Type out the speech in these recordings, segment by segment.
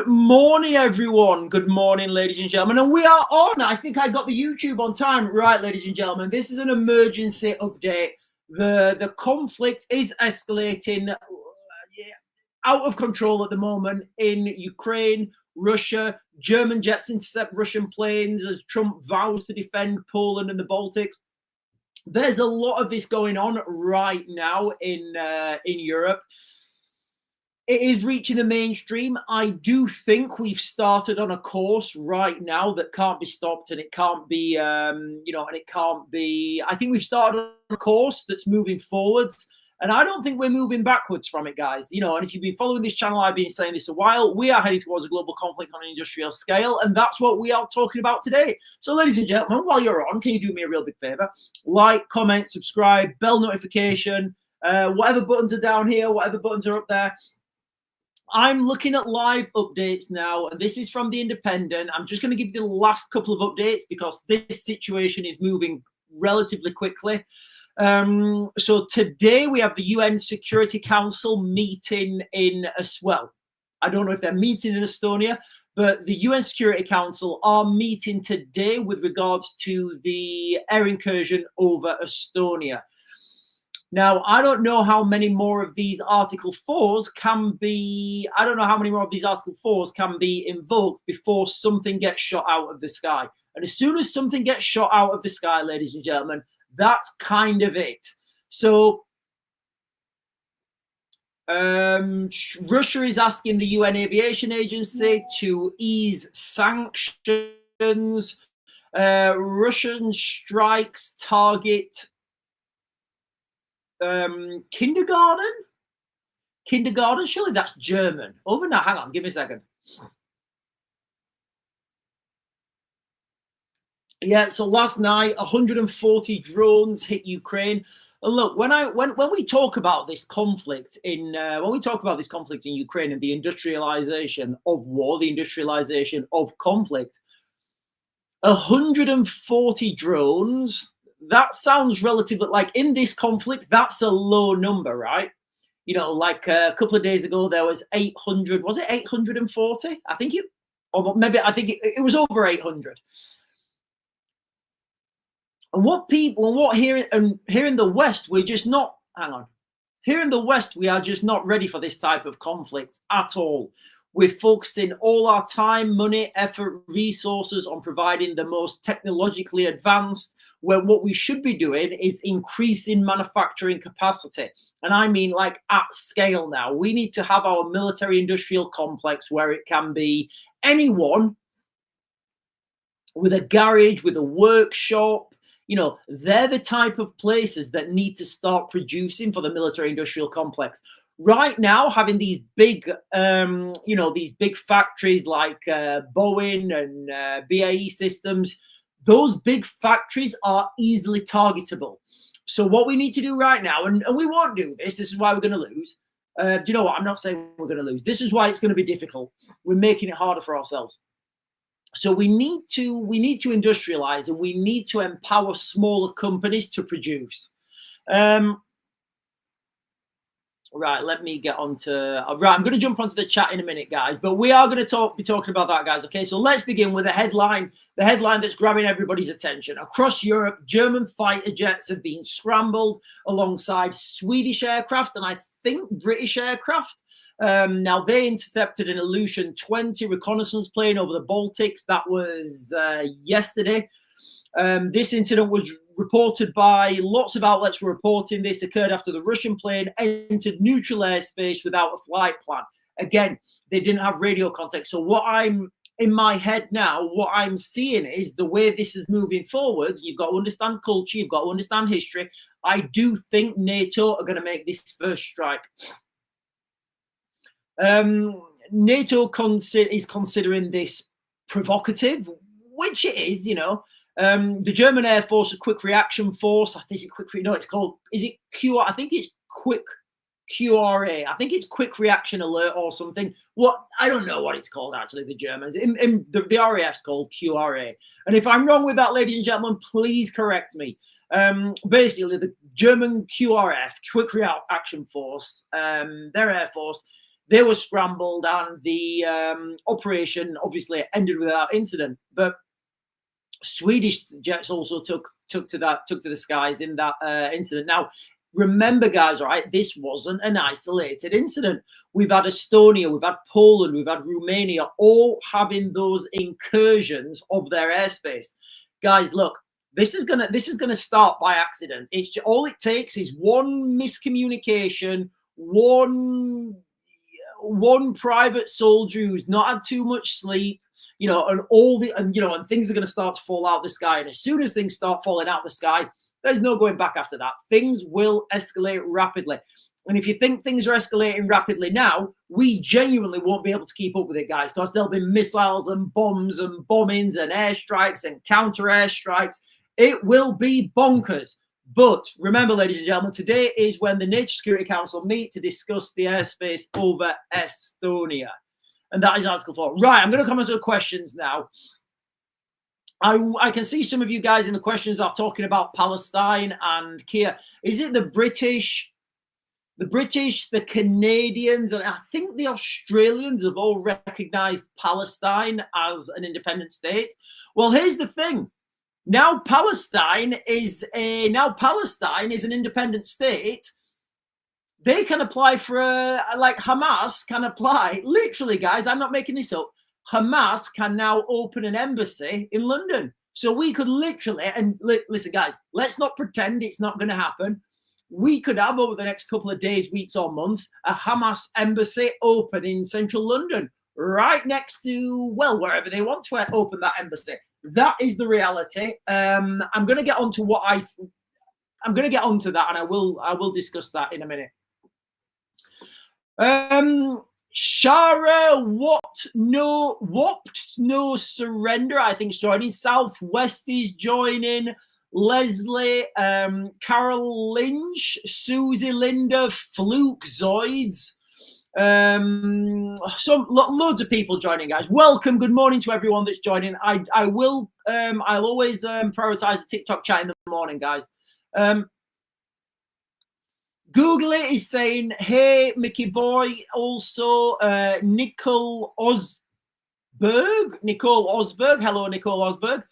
morning, everyone. Good morning, ladies and gentlemen. And we are on. I think I got the YouTube on time. Right, ladies and gentlemen, this is an emergency update. The conflict is escalating out of control at the moment in Ukraine, Russia. German jets intercept Russian planes as Trump vows to defend Poland and the Baltics. There's a lot of this going on right now in Europe. It is reaching the mainstream. I do think we've started on a course right now that can't be stopped, and it can't be, and it can't be. I think we've started on a course that's moving forwards, and I don't think we're moving backwards from it, guys. And if you've been following this channel, I've been saying this a while. We are heading towards a global conflict on an industrial scale, and that's what we are talking about today. So, ladies and gentlemen, while you're on, can you do me a real big favor? Like, comment, subscribe, bell notification, whatever buttons are down here, whatever buttons are up there. I'm looking at live updates now, and this is from The Independent. I'm just going to give you the last couple of updates because this situation is moving relatively quickly. So today we have the UN Security Council meeting in, I don't know if they're meeting in Estonia, but the UN Security Council are meeting today with regards to the air incursion over Estonia. Now, I don't know how many more of these Article 4s can be, invoked before something gets shot out of the sky. And as soon as something gets shot out of the sky, ladies and gentlemen, that's kind of it. So, Russia is asking the UN Aviation Agency to ease sanctions. Russian strikes target kindergarten, surely that's German. Over now, hang on, give me a second. Yeah, so last night 140 drones hit Ukraine. And look, when we talk about this conflict in Ukraine and the industrialization of war, the industrialization of conflict, 140 drones. That sounds relatively, like in this conflict, that's a low number, right? Like a couple of days ago, there was 800, was it 840? I think it was over 800. And here in the West, we're just not, here in the West, we are just not ready for this type of conflict at all. We're focusing all our time, money, effort, resources on providing the most technologically advanced, where what we should be doing is increasing manufacturing capacity. And I mean like at scale now. We need to have our military industrial complex where it can be anyone with a garage, with a workshop. They're the type of places that need to start producing for the military industrial complex. Right now, having these big, these big factories like Boeing and BAE Systems, those big factories are easily targetable. So what we need to do right now, and we won't do this, this is why we're going to lose. Do you know what? I'm not saying we're going to lose. This is why it's going to be difficult. We're making it harder for ourselves. So we need to industrialize, and we need to empower smaller companies to produce. Right, let me get on to... Right, I'm going to jump onto the chat in a minute, guys. But we are going to be talking about that, guys. Okay, so let's begin with the headline that's grabbing everybody's attention. Across Europe, German fighter jets have been scrambled alongside Swedish aircraft and I think British aircraft. Now, they intercepted an Illusion 20 reconnaissance plane over the Baltics. That was yesterday. This incident was reported by lots of outlets were reporting this occurred after the Russian plane entered neutral airspace without a flight plan. Again, they didn't have radio contact. So what I'm in my head now, what I'm seeing is the way this is moving forward. You've got to understand culture. You've got to understand history. I do think NATO are going to make this first strike. NATO is considering this provocative, which it is, The German Air Force, a quick reaction force. I think it's quick. No, it's called. Is it Q? I think it's quick QRA. I think it's quick reaction alert or something. What I don't know what it's called actually. The Germans in the RAF's called QRA. And if I'm wrong with that, ladies and gentlemen, please correct me. Basically, the German QRF, Quick Reaction Force, their air force, They were scrambled, and the operation obviously ended without incident. But Swedish jets also took to the skies in that incident. Now, remember, guys, right? This wasn't an isolated incident. We've had Estonia, we've had Poland, we've had Romania, all having those incursions of their airspace. Guys, look, this is gonna start by accident. It's all it takes is one miscommunication, one private soldier who's not had too much sleep, and things are going to start to fall out of the sky. And as soon as things start falling out of the sky, there's no going back after that. Things will escalate rapidly. And if you think things are escalating rapidly now, we genuinely won't be able to keep up with it, guys, because there'll be missiles and bombs and bombings and airstrikes and counter airstrikes. It will be bonkers. But remember, ladies and gentlemen, today is when the NATO Security Council meet to discuss the airspace over Estonia. And that is Article 4. Right, I'm going to come into the questions now. I can see some of you guys in the questions are talking about Palestine and Kia. Is it the British, the Canadians, and I think the Australians have all recognized Palestine as an independent state? Well, here's the thing. Now Palestine is an independent state. They can apply for like Hamas can apply. Literally, guys, I'm not making this up. Hamas can now open an embassy in London. So we could literally, and listen, guys, let's not pretend it's not going to happen. We could have over the next couple of days, weeks, or months a Hamas embassy open in central London, right next to, well, wherever they want to open that embassy. That is the reality. I'm going to get onto that, and I will discuss that in a minute. Shara, no surrender, I think is joining. Southwest is joining. Leslie, Carol Lynch, Susie, Linda, Fluke, Zoids. Loads of people joining, guys. Welcome, good morning to everyone that's joining. I'll always prioritize the TikTok chat in the morning, guys. Google it is saying, hey, Mickey boy. Also, Nicole Osberg. Hello, Nicole Osberg.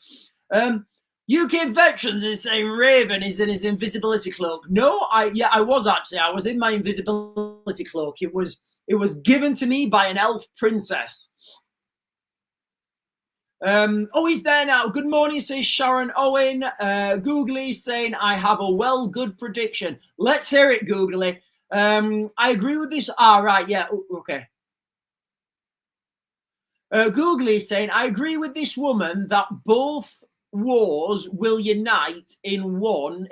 UK Veterans is saying Raven is in his invisibility cloak. No, I was in my invisibility cloak. It was given to me by an elf princess. He's there now. Good morning, says Sharon Owen. Googly saying, I have a good prediction. Let's hear it, Googly. I agree with this. Right, yeah, okay. Googly saying, I agree with this woman that both wars will unite into one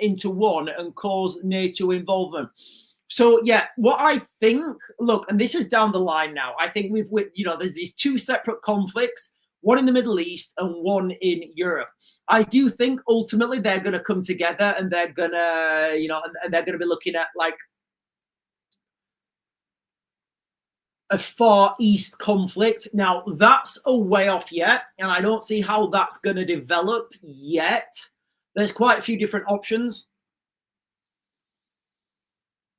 and cause NATO involvement. So yeah, what I think, look, and this is down the line now. I think there's these two separate conflicts. One in the Middle East and one in Europe. I do think ultimately they're going to come together, and they're going to, and they're going to be looking at like a Far East conflict. Now that's a way off yet, and I don't see how that's going to develop yet. There's quite a few different options.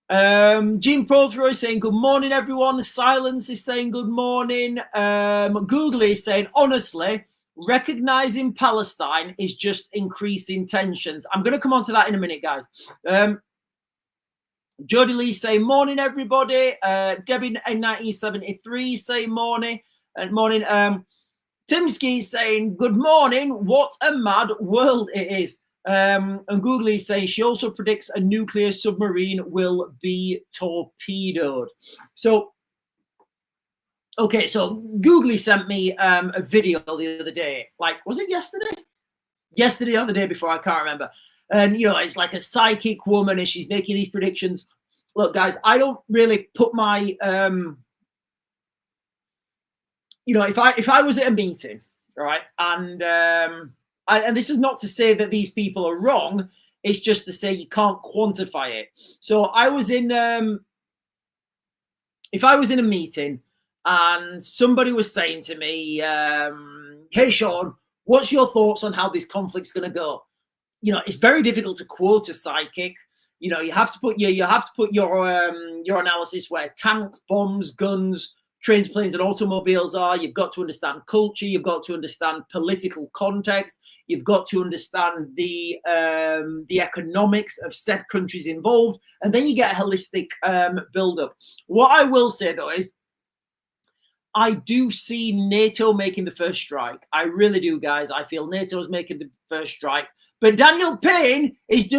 Jim Prothero is saying good morning, everyone. Silence is saying good morning. Google is saying, honestly, recognizing Palestine is just increasing tensions. I'm going to come on to that in a minute, guys. Jody Lee saying morning, everybody. Debbie in 1973 saying morning. Morning. Timsky saying good morning. What a mad world it is. And Google is saying she also predicts a nuclear submarine will be torpedoed. So, okay, so Google sent me a video the other day. Like, was it yesterday? Yesterday or the day before, I can't remember. And, it's like a psychic woman and she's making these predictions. Look, guys, I don't really put my, if I was at a meeting, right, and this is not to say that these people are wrong. It's just to say you can't quantify it. So if I was in a meeting and somebody was saying to me, hey, Sean, what's your thoughts on how this conflict's going to go? It's very difficult to quote a psychic. You know, you have to put your analysis where tanks, bombs, guns, trains, planes, and automobiles are. You've got to understand culture. You've got to understand political context. You've got to understand the economics of said countries involved, and then you get a holistic build-up. What I will say though is, I do see NATO making the first strike. I really do, guys. I feel NATO is making the first strike. But Daniel Payne is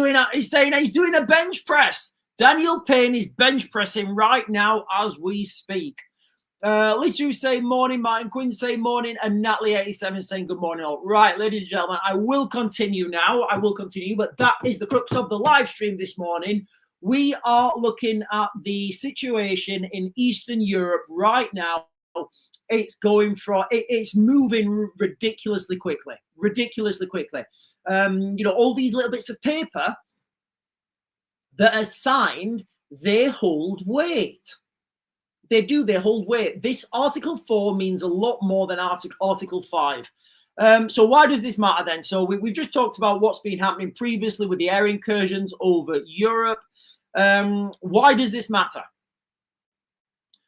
saying he's doing a bench press. Daniel Payne is bench pressing right now as we speak. Let's just say morning, Martin Quinn say morning, and Natalie87 saying good morning all. Right, ladies and gentlemen, I will continue now. I will continue, but that is the crux of the live stream this morning. We are looking at the situation in Eastern Europe right now. It's moving ridiculously quickly. You know, all these little bits of paper that are signed, they hold weight. They do, they hold weight. This Article 4 means a lot more than Article 5. So why does this matter then? So we've just talked about what's been happening previously with the air incursions over Europe. Why does this matter?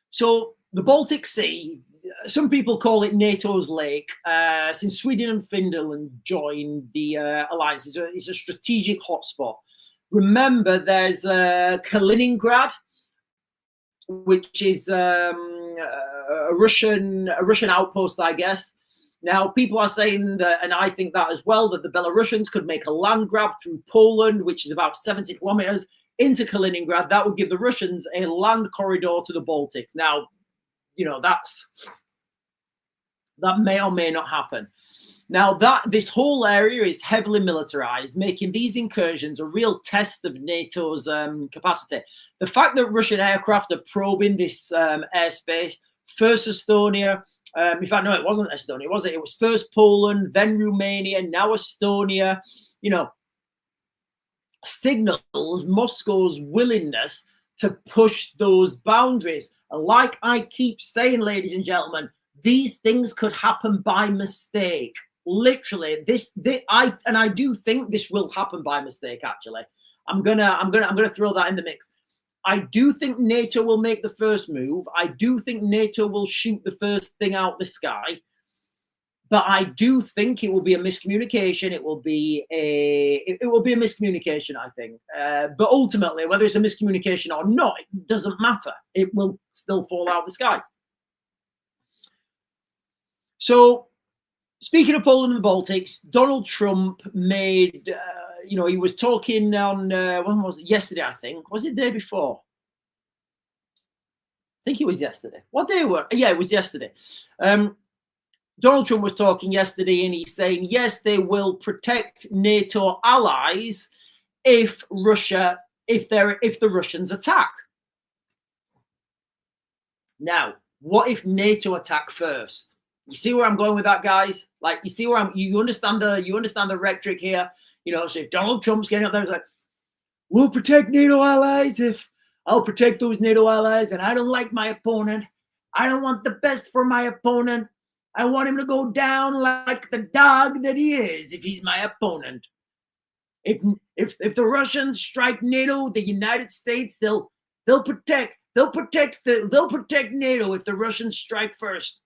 So the Baltic Sea, some people call it NATO's lake. Since Sweden and Finland joined the alliance, it's a strategic hotspot. Remember, there's Kaliningrad, which is a Russian outpost, I guess. Now, people are saying that, and I think that as well, that the Belarusians could make a land grab through Poland, which is about 70 kilometers, into Kaliningrad. That would give the Russians a land corridor to the Baltics. Now, you know, that may or may not happen. Now, this whole area is heavily militarized, making these incursions a real test of NATO's capacity. The fact that Russian aircraft are probing this airspace, first Estonia, in fact, no, it wasn't Estonia, was it? It was first Poland, then Romania, now Estonia, you know, signals Moscow's willingness to push those boundaries. And like I keep saying, ladies and gentlemen, these things could happen by mistake. Literally, I do think this will happen by mistake. Actually, I'm gonna throw that in the mix. I do think NATO will make the first move. I do think NATO will shoot the first thing out the sky. But I do think it will be a miscommunication. It will be a miscommunication, I think. But ultimately, whether it's a miscommunication or not, it doesn't matter. It will still fall out of the sky. So, speaking of Poland and the Baltics, Donald Trump made, you know, he was talking on, when was it? Yesterday, I think. Was it the day before? I think it was yesterday. What day was it? Yeah, it was yesterday. Donald Trump was talking yesterday and he's saying, yes, they will protect NATO allies if the Russians attack. Now, what if NATO attack first? You see where I'm going with that, guys? Like, you see where you understand the rhetoric here? You know, so if Donald Trump's getting up there, it's like, we'll protect NATO allies if I'll protect those NATO allies, and I don't like my opponent. I don't want the best for my opponent. I want him to go down like the dog that he is if he's my opponent. If the Russians strike NATO, the United States, they'll protect NATO if the Russians strike first.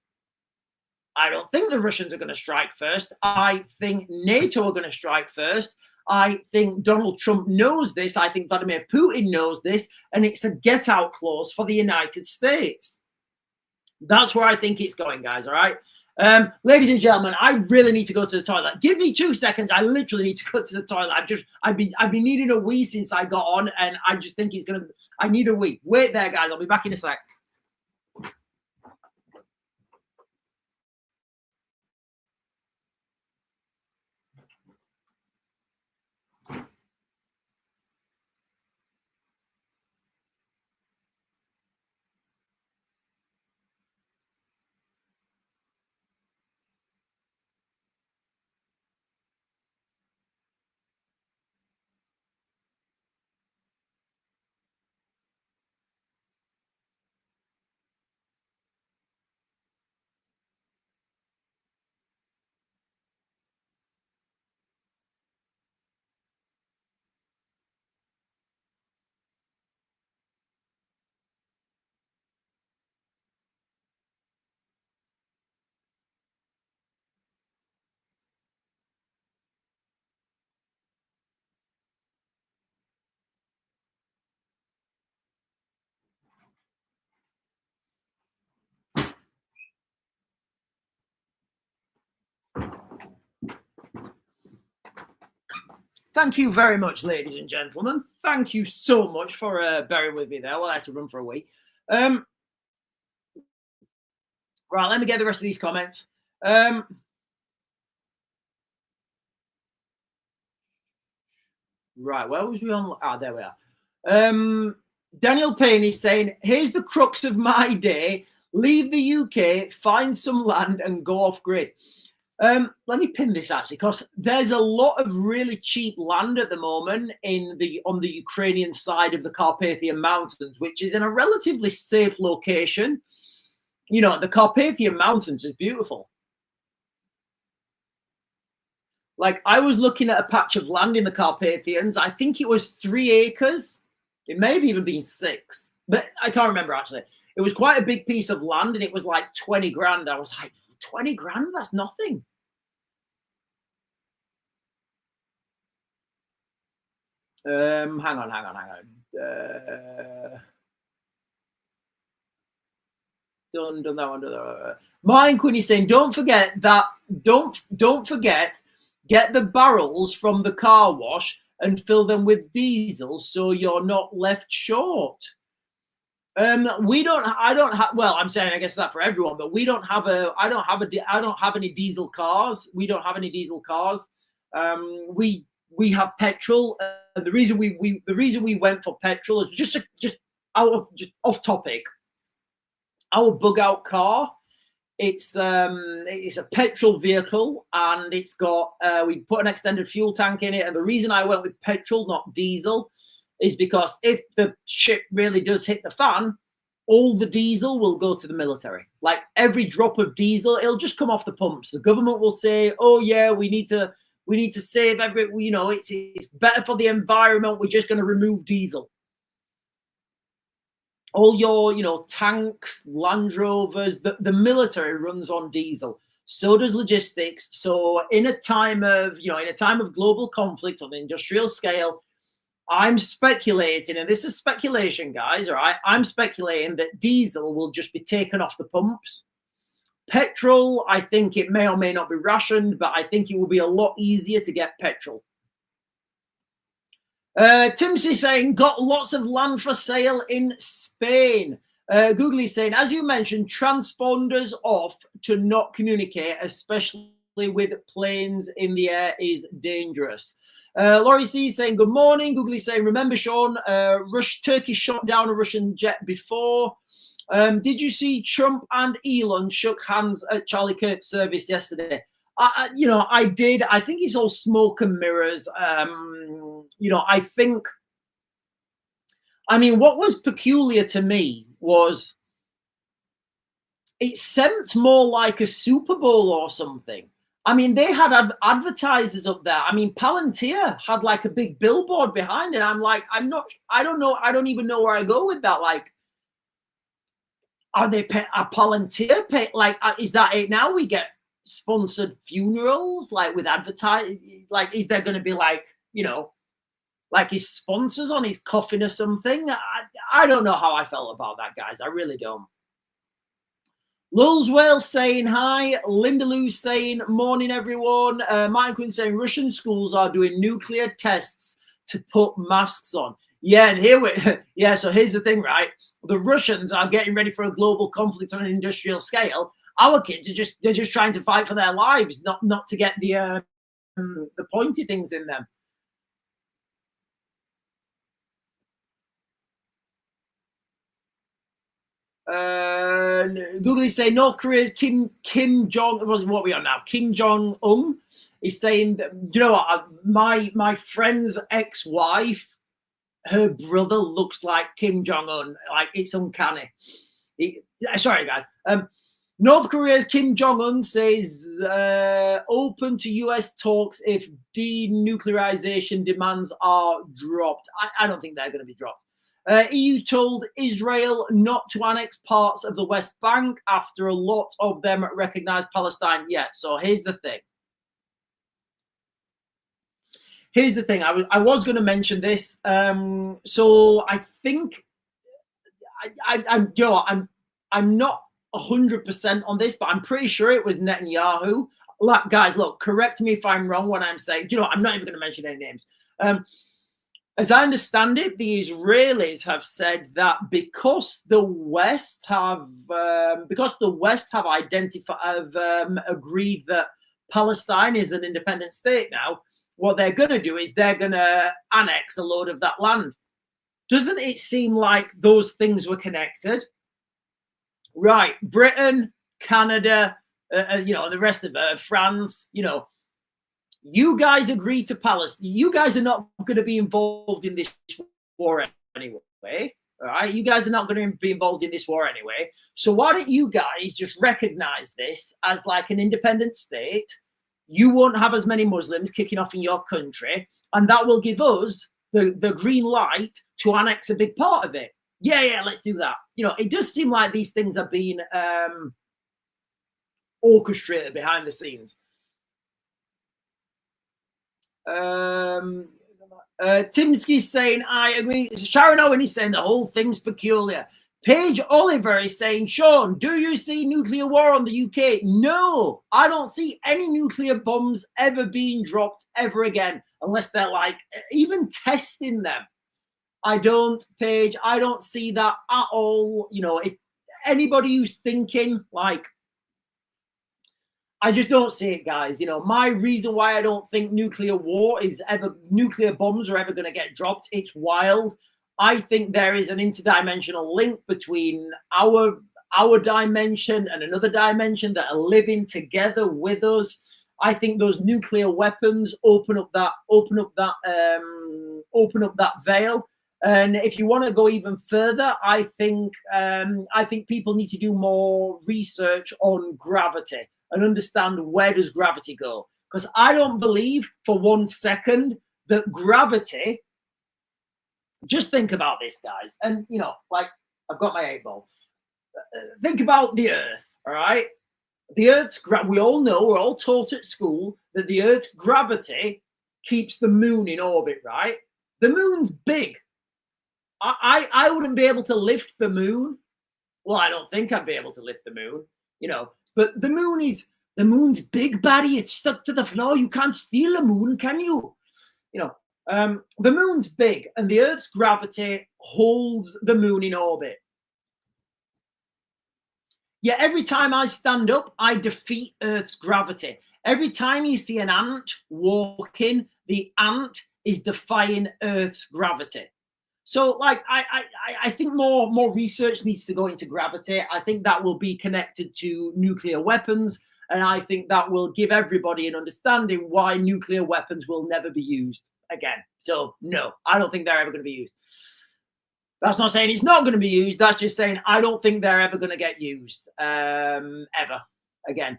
I don't think the Russians are going to strike first. I think NATO are going to strike first. I think Donald Trump knows this. I think Vladimir Putin knows this, and it's a get-out clause for the United States. That's where I think it's going, guys. All right. Ladies and gentlemen, I really need to go to the toilet. Give me 2 seconds. I literally need to go to the toilet. I've been needing a wee since I got on, and I just think I need a wee. Wait there, guys. I'll be back in a sec. Thank you very much, ladies and gentlemen. Thank you so much for bearing with me there while I had to run for a wee. Right, let me get the rest of these comments. Right, where was we on? Ah, there we are. Daniel Payne is saying, here's the crux of my day. Leave the UK, find some land and go off grid. Let me pin this actually, because there's a lot of really cheap land at the moment on the Ukrainian side of the Carpathian Mountains, which is in a relatively safe location. You know, the Carpathian Mountains is beautiful. Like, I was looking at a patch of land in the Carpathians. I think it was 3 acres. It may have even been 6, but I can't remember actually. It was quite a big piece of land and it was like 20 grand. I was like, 20 grand? That's nothing. Hang on. Done that one. Mine Quinn is saying, don't forget, get the barrels from the car wash and fill them with diesel so you're not left short. I don't have, well, I'm saying, I guess that for everyone, but I don't have any diesel cars. We don't have any diesel cars. We have petrol. And the reason we went for petrol is just off topic. Our bug out car, it's a petrol vehicle, and it's got we put an extended fuel tank in it. And the reason I went with petrol, not diesel, is because if the shit really does hit the fan, all the diesel will go to the military. Like, every drop of diesel, it'll just come off the pumps. The government will say, oh yeah, we need to save it's better for the environment, we're just going to remove diesel. All your tanks, Land Rovers, the military runs on diesel. So does logistics. So in a time of global conflict on the industrial scale, I'm speculating, and this is speculation, guys, all right? I'm speculating that diesel will just be taken off the pumps. Petrol, I think it may or may not be rationed, but I think it will be a lot easier to get petrol. Timsy saying, got lots of land for sale in Spain. Googly saying, as you mentioned, transponders off to not communicate, especially with planes in the air, is dangerous. Laurie C saying, good morning. Googly saying, remember, Sean, Turkey shot down a Russian jet before. Did you see Trump and Elon shook hands at Charlie Kirk's service yesterday? I did. I think it's all smoke and mirrors. What was peculiar to me was it seemed more like a Super Bowl or something. I mean, they had advertisers up there. I mean, Palantir had like a big billboard behind it. I'm like, I don't know. I don't even know where I go with that. Like, are Palantir pay? Like, is that it now? We get sponsored funerals, like with advertising. Like, is there going to be like his sponsors on his coffin or something? I don't know how I felt about that, guys. I really don't. Lulswell saying hi. Linda Lou saying morning, everyone. Mike Quinn saying Russian schools are doing nuclear tests to put masks on. Yeah, and so here's the thing, right? The Russians are getting ready for a global conflict on an industrial scale. Our kids they're just trying to fight for their lives, not to get the pointy things in them. Google is saying North Korea's Kim Jong. What are we on now? Kim Jong Un is saying that, you know what? My friend's ex-wife, her brother looks like Kim Jong Un. Like, it's uncanny. Sorry, guys. North Korea's Kim Jong Un says open to US talks if denuclearization demands are dropped. I don't think they're going to be dropped. EU told Israel not to annex parts of the West Bank after a lot of them recognize Palestine. Yeah, so here's the thing. I was going to mention this. So I think I'm not 100% on this, but I'm pretty sure it was Netanyahu. Like, guys, look, correct me if I'm wrong when I'm saying, do you know what? I'm not even going to mention any names. As I understand it, the Israelis have said that because the West have agreed that Palestine is an independent state now, what they're going to do is they're going to annex a load of that land. Doesn't it seem like those things were connected? Right, Britain, Canada, the rest of France, you guys agree to Palestine. You guys are not going to be involved in this war anyway. All right. You guys are not going to be involved in this war anyway. So why don't you guys just recognize this as like an independent state? You won't have as many Muslims kicking off in your country. And that will give us the green light to annex a big part of it. Yeah, let's do that. It does seem like these things are being orchestrated behind the scenes. Timsky's saying, I agree. Sharon Owen is saying the whole thing's peculiar. Paige Oliver is saying, Sean, do you see nuclear war on the UK? No, I don't see any nuclear bombs ever being dropped ever again, unless they're like even testing them. I don't, Paige, I don't see that at all. If anybody who's thinking like, I just don't see it, guys. My reason why I don't think nuclear bombs are ever going to get dropped, it's wild. I think there is an interdimensional link between our dimension and another dimension that are living together with us. I think those nuclear weapons open up that veil. And if you want to go even further, I think people need to do more research on gravity and understand where does gravity go. Because I don't believe for 1 second that gravity, just think about this, guys. And, like I've got my 8-ball. Think about the Earth, all right? The Earth's, we all know, we're all taught at school that the Earth's gravity keeps the moon in orbit, right? The moon's big. I wouldn't be able to lift the moon. Well, I don't think I'd be able to lift the moon, but the moon's big, buddy. It's stuck to the floor. You can't steal the moon, can you? The moon's big, and the Earth's gravity holds the moon in orbit. Yet every time I stand up, I defeat Earth's gravity. Every time you see an ant walking, the ant is defying Earth's gravity. So, like, I think more research needs to go into gravity. I think that will be connected to nuclear weapons, and I think that will give everybody an understanding why nuclear weapons will never be used again. So, no, I don't think they're ever going to be used. That's not saying it's not going to be used. That's just saying I don't think they're ever going to get used ever again.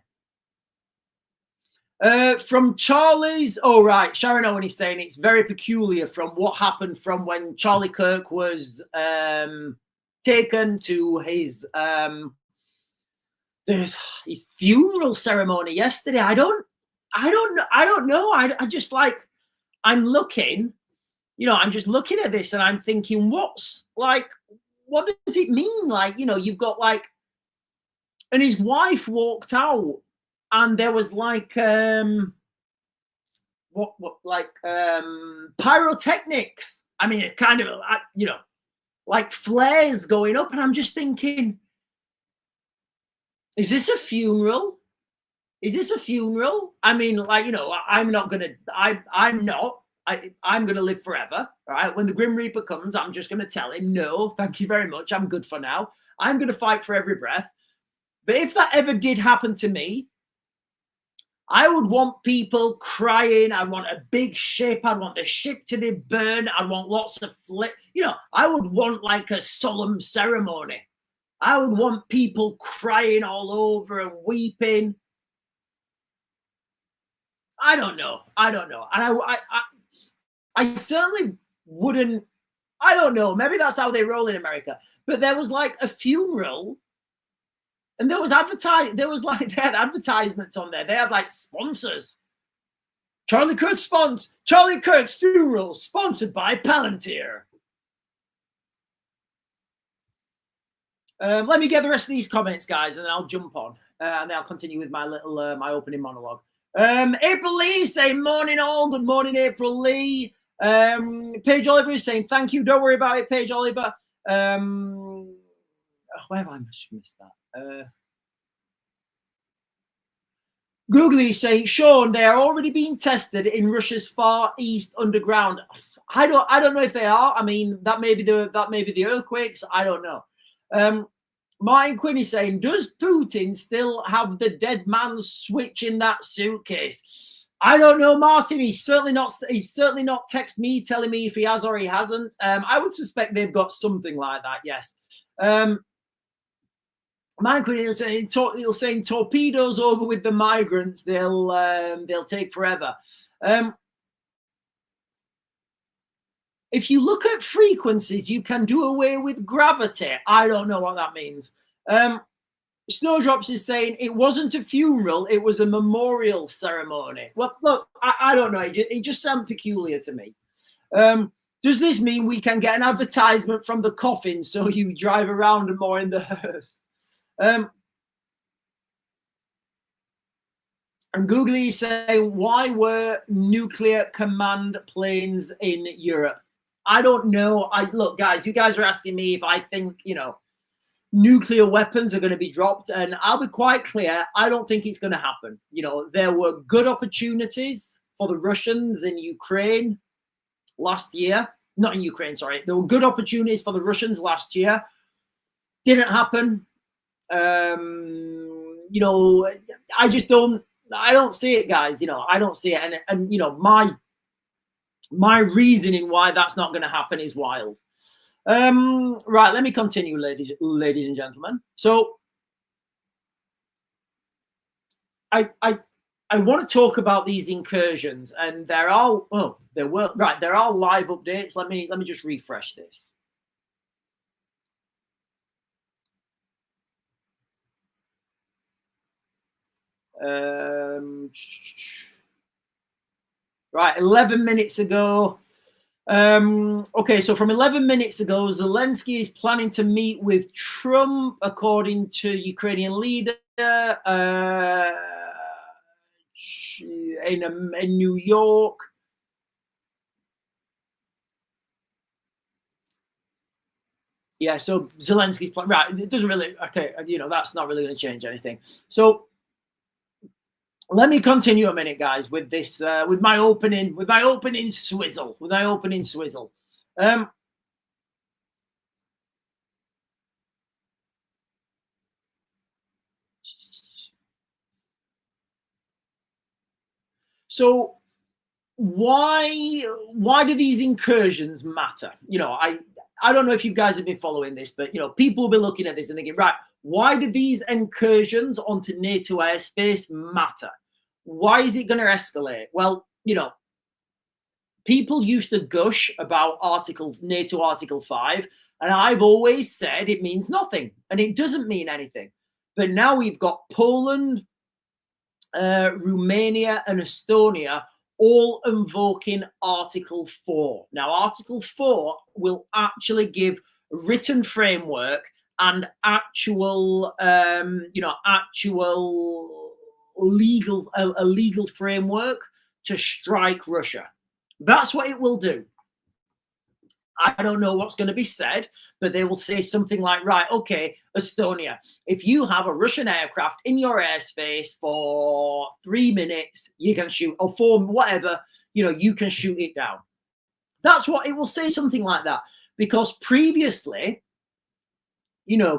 From Charlie's, right, Sharon Owen is saying it's very peculiar from what happened from when Charlie Kirk was taken to his funeral ceremony yesterday. I don't know. I just like, I'm looking, I'm just looking at this and I'm thinking, what does it mean? Like, you've got like, and his wife walked out. And there was like pyrotechnics. I mean, it's kind of like flares going up, and I'm just thinking, is this a funeral? Is this a funeral? I mean, like, I'm gonna live forever. All right. When the Grim Reaper comes, I'm just gonna tell him, no, thank you very much. I'm good for now. I'm gonna fight for every breath. But if that ever did happen to me, I would want people crying. I want a big ship. I want the ship to be burned. I want lots of I would want like a solemn ceremony. I would want people crying all over and weeping. I don't know. And I certainly wouldn't. I don't know. Maybe that's how they roll in America. But there was like a funeral. And there was they had advertisements on there. They had like sponsors. Charlie Kirk's funeral sponsored by Palantir. Let me get the rest of these comments, guys, and then I'll jump on. and then I'll continue with my little my opening monologue. April Lee saying morning all. Good morning, April Lee. Paige Oliver is saying thank you. Don't worry about it, Paige Oliver. Where have I missed that? Googly is saying, Sean, they are already being tested in Russia's Far East underground. I don't know if they are. I mean, that may be the earthquakes. I don't know. Martin Quinn is saying, does Putin still have the dead man's switch in that suitcase? I don't know, Martin. He's certainly not text me telling me if he has or he hasn't. I would suspect they've got something like that. Yes. Martin Quinn is saying, torpedoes over with the migrants. They'll take forever. If you look at frequencies, you can do away with gravity. I don't know what that means. Snowdrops is saying it wasn't a funeral, it was a memorial ceremony. Well, look, I don't know. It just sounds peculiar to me. Does this mean we can get an advertisement from the coffin so you drive around more in the hearse? And Googly is saying, why were nuclear command planes in Europe? I don't know. Look, guys, you guys are asking me if I think, nuclear weapons are going to be dropped. And I'll be quite clear. I don't think it's going to happen. There were good opportunities for the Russians in Ukraine last year. Not in Ukraine, sorry. There were good opportunities for the Russians last year. Didn't happen. I don't see it, guys. I don't see it. And my reasoning why that's not going to happen is wild. Right, let me continue, ladies and gentlemen. So I want to talk about these incursions, and there are live updates. Let me just refresh this. Right, 11 minutes ago. Okay, so from 11 minutes ago, Zelensky is planning to meet with Trump, according to Ukrainian leader, in New York. Yeah, so Zelensky's plan, right? It doesn't really, okay, that's not really going to change anything. So let me continue a minute, guys, with this, with my opening swizzle. So why do these incursions matter? I don't know if you guys have been following this, but people will be looking at this and thinking, right, why do these incursions onto NATO airspace matter? Why is it going to escalate? Well, people used to gush about NATO Article 5, and I've always said it means nothing, and it doesn't mean anything. But now we've got Poland, Romania, and Estonia all invoking Article 4. Now, Article 4 will actually give written framework and actual legal framework to strike Russia. That's what it will do. I don't know what's going to be said, but they will say something like, right, okay, Estonia, if you have a Russian aircraft in your airspace for 3 minutes, you can shoot, or 4, whatever, you can shoot it down. That's what it will say, something like that. Because previously, they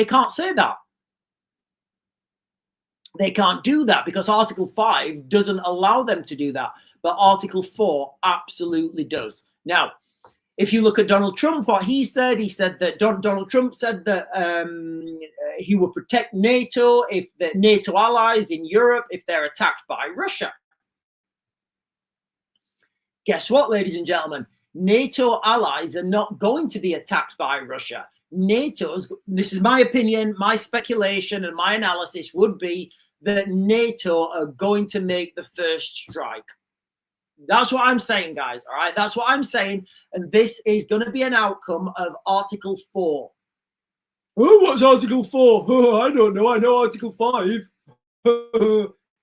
can't say that. They can't do that because Article 5 doesn't allow them to do that. But Article 4 absolutely does. Now, if you look at Donald Trump, what he said that Donald Trump said that he would protect NATO, if the NATO allies in Europe, if they're attacked by Russia. Guess what, ladies and gentlemen? NATO allies are not going to be attacked by Russia. This is my opinion, my speculation, and my analysis would be that NATO are going to make the first strike. That's what I'm saying, guys. All right, that's what I'm saying. And this is going to be an outcome of Article 4. Oh, what's Article 4? Oh, I don't know. I know Article 5.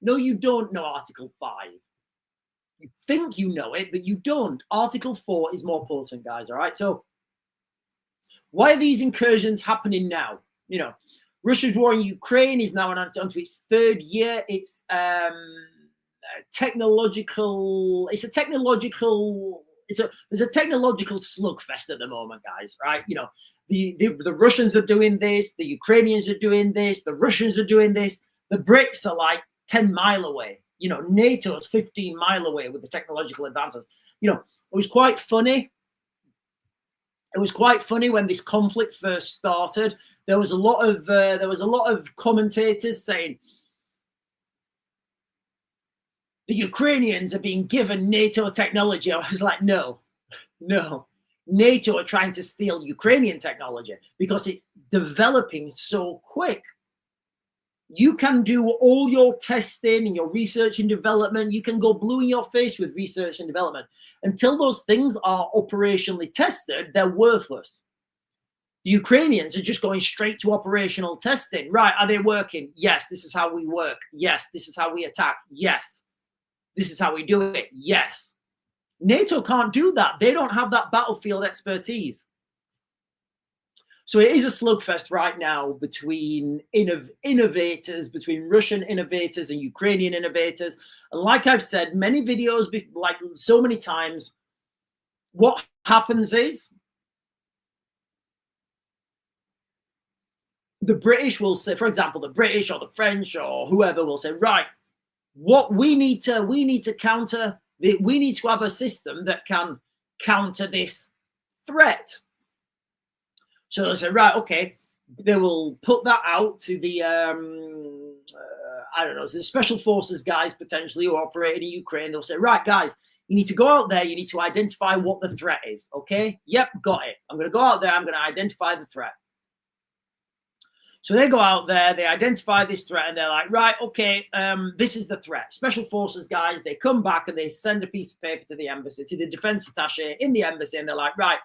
No, you don't know Article 5. You think you know it, but you don't. Article 4 is more potent, guys, all right? So why are these incursions happening now? You know, Russia's war in Ukraine is now onto its third year. It's technological. There's a technological slugfest at the moment, guys. Right? You know, the Russians are doing this, the Ukrainians are doing this, the Russians are doing this. The Brits are like 10 mile away. You know, NATO is 15 mile away with the technological advances. You know, it was quite funny. It was quite funny when this conflict first started. There was a lot of commentators saying the Ukrainians are being given NATO technology. I was like, no. NATO are trying to steal Ukrainian technology because it's developing so quick. You can do all your testing and your research and development. You can go blue in your face with research and development. Until those things are operationally tested, they're worthless. The Ukrainians are just going straight to operational testing. Right, are they working? Yes, this is how we work. Yes, this is how we attack. Yes, this is how we do it. Yes. NATO can't do that. They don't have that battlefield expertise. So it is a slugfest right now between innovators, between Russian innovators and Ukrainian innovators. And like I've said, many videos, like so many times, what happens is the British will say, for example, the British or the French or whoever will say, right, what we need to counter, we need to have a system that can counter this threat. So they say, right, okay, they will put that out to the, I don't know, the special forces guys potentially who are operating in Ukraine. They'll say, right, guys, you need to go out there. You need to identify what the threat is. Okay, yep, got it. I'm going to go out there. I'm going to identify the threat. So they go out there, they identify this threat, and they're like, right, okay, this is the threat. Special forces guys, they come back and they send a piece of paper to the embassy, to the defense attaché in the embassy, and they're like, right,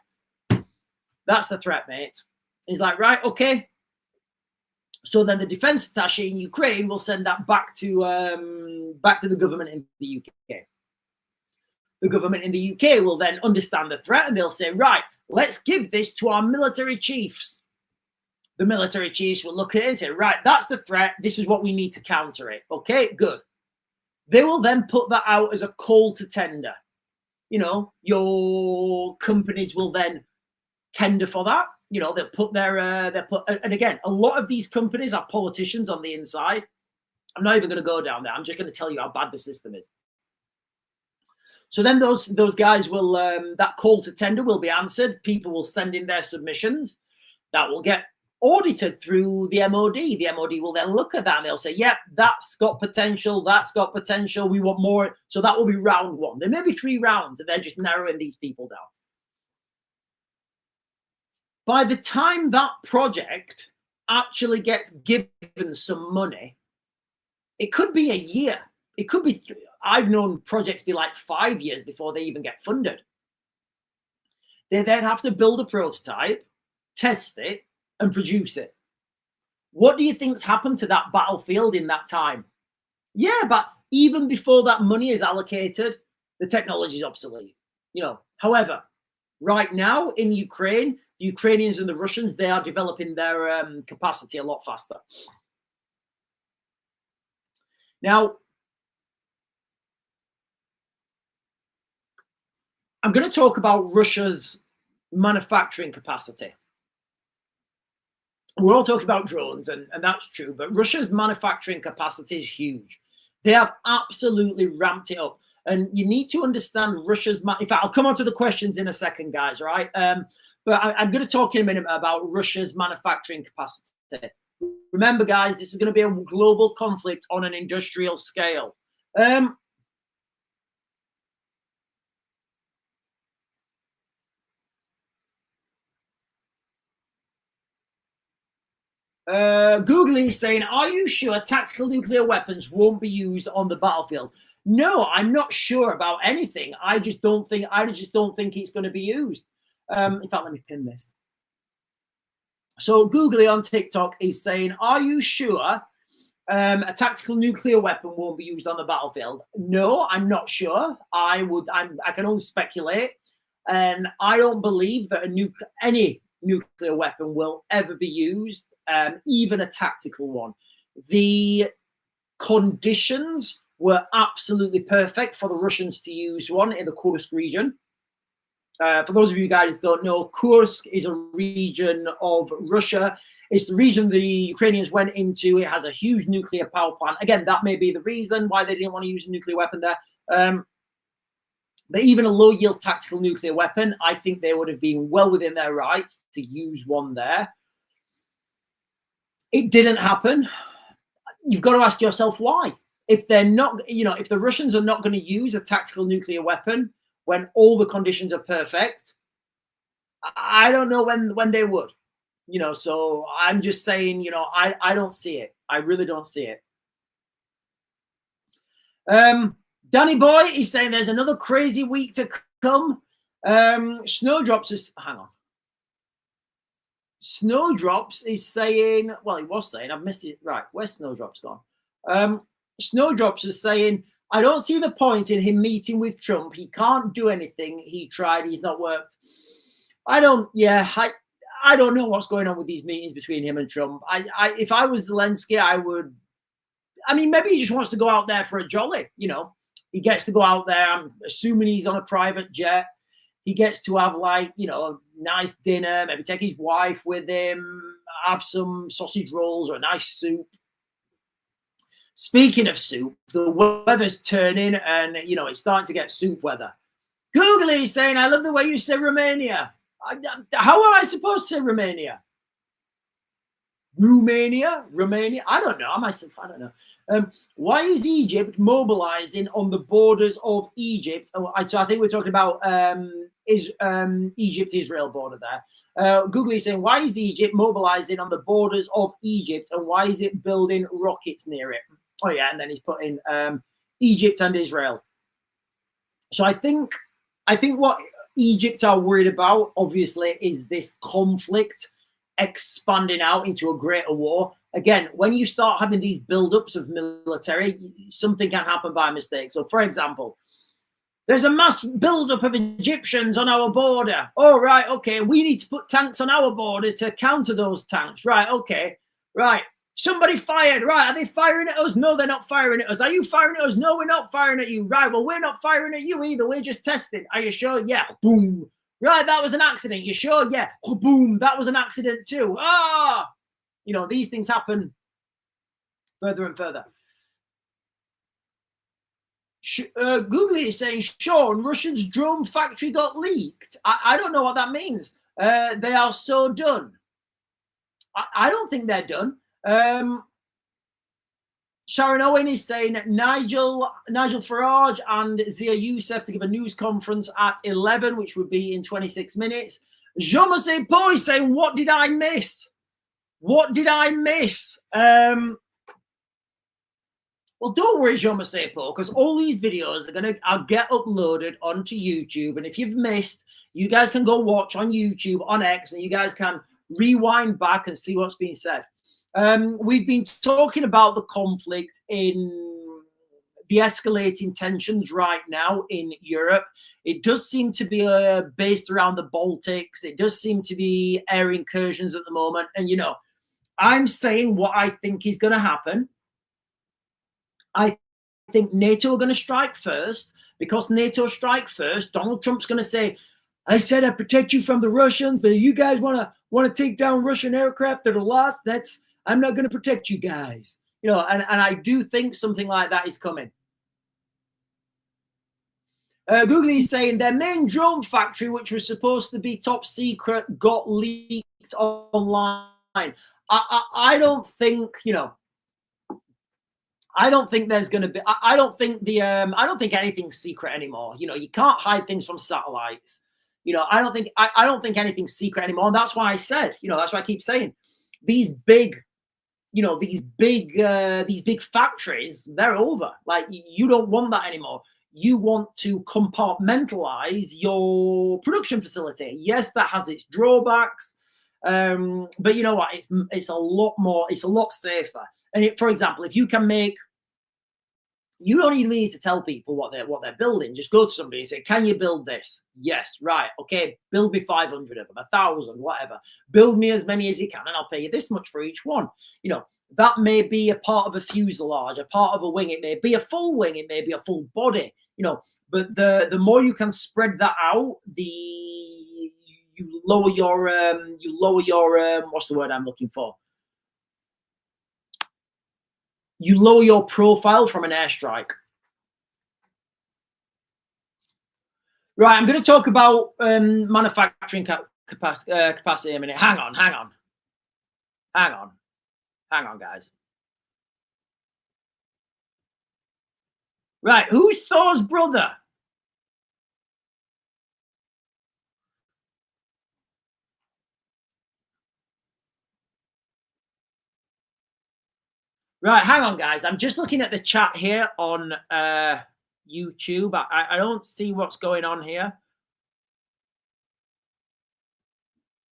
that's the threat, mate. He's like, right, okay. So then the defense attaché in Ukraine will send that back to the government in the UK. The government in the UK will then understand the threat and they'll say, right, let's give this to our military chiefs. The military chiefs will look at it and say, right, that's the threat. This is what we need to counter it. Okay, good. They will then put that out as a call to tender. You know, your companies will then tender for that. You know, they'll put and again, a lot of these companies have politicians on the inside. I'm not even going to go down there. I'm just going to tell you how bad the system is. So then those guys will, that call to tender will be answered. People will send in their submissions. That will get audited through the MOD. The MOD will then look at that and they'll say, yeah, that's got potential. That's got potential. We want more. So that will be round one. There may be 3 rounds and they're just narrowing these people down. By the time that project actually gets given some money, it could be a year. It could be, I've known projects be like 5 years before they even get funded. They then have to build a prototype, test it, and produce it. What do you think's happened to that battlefield in that time? Yeah, but even before that money is allocated, the technology is obsolete. You know, however, right now in Ukraine, the Ukrainians and the Russians, they are developing their capacity a lot faster. Now, I'm going to talk about Russia's manufacturing capacity. We're all talking about drones, and that's true, but Russia's manufacturing capacity is huge. They have absolutely ramped it up. And you need to understand Russia's, in fact, I'll come on to the questions in a second, guys, right? But I'm going to talk in a minute about Russia's manufacturing capacity. Remember, guys, this is going to be a global conflict on an industrial scale. Google is saying, are you sure tactical nuclear weapons won't be used on the battlefield? No, I'm not sure about anything. I just don't think it's going to be used. In fact, let me pin this. So Googly on TikTok is saying, are you sure a tactical nuclear weapon won't be used on the battlefield? No, I'm not sure. I can only speculate. And I don't believe that any nuclear weapon will ever be used, even a tactical one. The conditions were absolutely perfect for the Russians to use one in the Kursk region. For those of you guys who don't know, Kursk is a region of Russia. It's the region the Ukrainians went into. It has a huge nuclear power plant. Again, that may be the reason why they didn't want to use a nuclear weapon there. But even a low-yield tactical nuclear weapon, I think they would have been well within their rights to use one there. It didn't happen. You've got to ask yourself why. If they're not, if the Russians are not going to use a tactical nuclear weapon when all the conditions are perfect, I don't know when they would. So I'm just saying, I don't see it. I really don't see it. Danny Boy is saying there's another crazy week to come. Snowdrops is, hang on. Snowdrops is saying, well, he was saying, I've missed it. Right, where's Snowdrops gone? Snowdrops is saying, I don't see the point in him meeting with Trump. He can't do anything. He tried. He's not worked. I don't know what's going on with these meetings between him and Trump. If I was Zelensky, maybe he just wants to go out there for a jolly. He gets to go out there. I'm assuming he's on a private jet. He gets to have a nice dinner, maybe take his wife with him, have some sausage rolls or a nice soup. Speaking of soup, the weather's turning and, it's starting to get soup weather. Googly is saying, I love the way you say Romania. How am I supposed to say Romania? Romania? I don't know. I don't know. Why is Egypt mobilizing on the borders of Egypt? So I think we're talking about Egypt-Israel border there. Google is saying, why is Egypt mobilizing on the borders of Egypt and why is it building rockets near it? Oh, yeah, and then he's put in Egypt and Israel. So I think what Egypt are worried about, obviously, is this conflict expanding out into a greater war. Again, when you start having these build-ups of military, something can happen by mistake. So, for example, there's a mass build-up of Egyptians on our border. Oh, right, okay, we need to put tanks on our border to counter those tanks. Right, okay, right. Somebody fired. Right, are they firing at us? No, they're not firing at us. Are you firing at us? No, we're not firing at you. Right, well, we're not firing at you either. We're just testing. Are you sure? Yeah, boom. Right, that was an accident. You sure? Yeah, boom. That was an accident too. Ah! These things happen further and further. Google is saying, Sean, Russians' drone factory got leaked. I don't know what that means. They are so done. I don't think they're done. Sharon Owen is saying Nigel Farage and Zia Youssef to give a news conference at 11, which would be in 26 minutes. Jean-Marcel Poe is saying, what did I miss? What did I miss? Well, don't worry, Jean-Marcel Poe, because all these videos are get uploaded onto YouTube. And if you've missed, you guys can go watch on YouTube, on X, and you guys can rewind back and see what's being said. We've been talking about the conflict in the escalating tensions right now in Europe. It does seem to be based around the Baltics. It does seem to be air incursions at the moment. And, I'm saying what I think is going to happen. I think NATO are going to strike first. Because NATO strike first, Donald Trump's going to say, I said I protect you from the Russians, but if you guys want to take down Russian aircraft that are lost, I'm not going to protect you guys. And I do think something like that is coming. Google is saying their main drone factory, which was supposed to be top secret, got leaked online. I don't think, I don't think there's going to be, I don't think anything's secret anymore. You can't hide things from satellites. I don't think anything's secret anymore. And that's why I said, that's why I keep saying these big factories, they're over. Like, you don't want that anymore. You want to compartmentalize your production facility. Yes, that has its drawbacks. But you know what? It's a lot more. It's a lot safer. And for example, if you can make, you don't even need to tell people what they're building. Just go to somebody and say, "Can you build this?" Yes, right, okay. Build me 500 of them, 1,000, whatever. Build me as many as you can, and I'll pay you this much for each one. You know, that may be a part of a fuselage, a part of a wing. It may be a full wing. It may be a full body. You know, but the more you can spread that out, you lower your what's the word I'm looking for? You lower your profile from an airstrike. Right, I'm going to talk about manufacturing capacity in a minute. Hang on, guys. Right, who's Thor's brother? Right, hang on, guys. I'm just looking at the chat here on YouTube. I don't see what's going on here.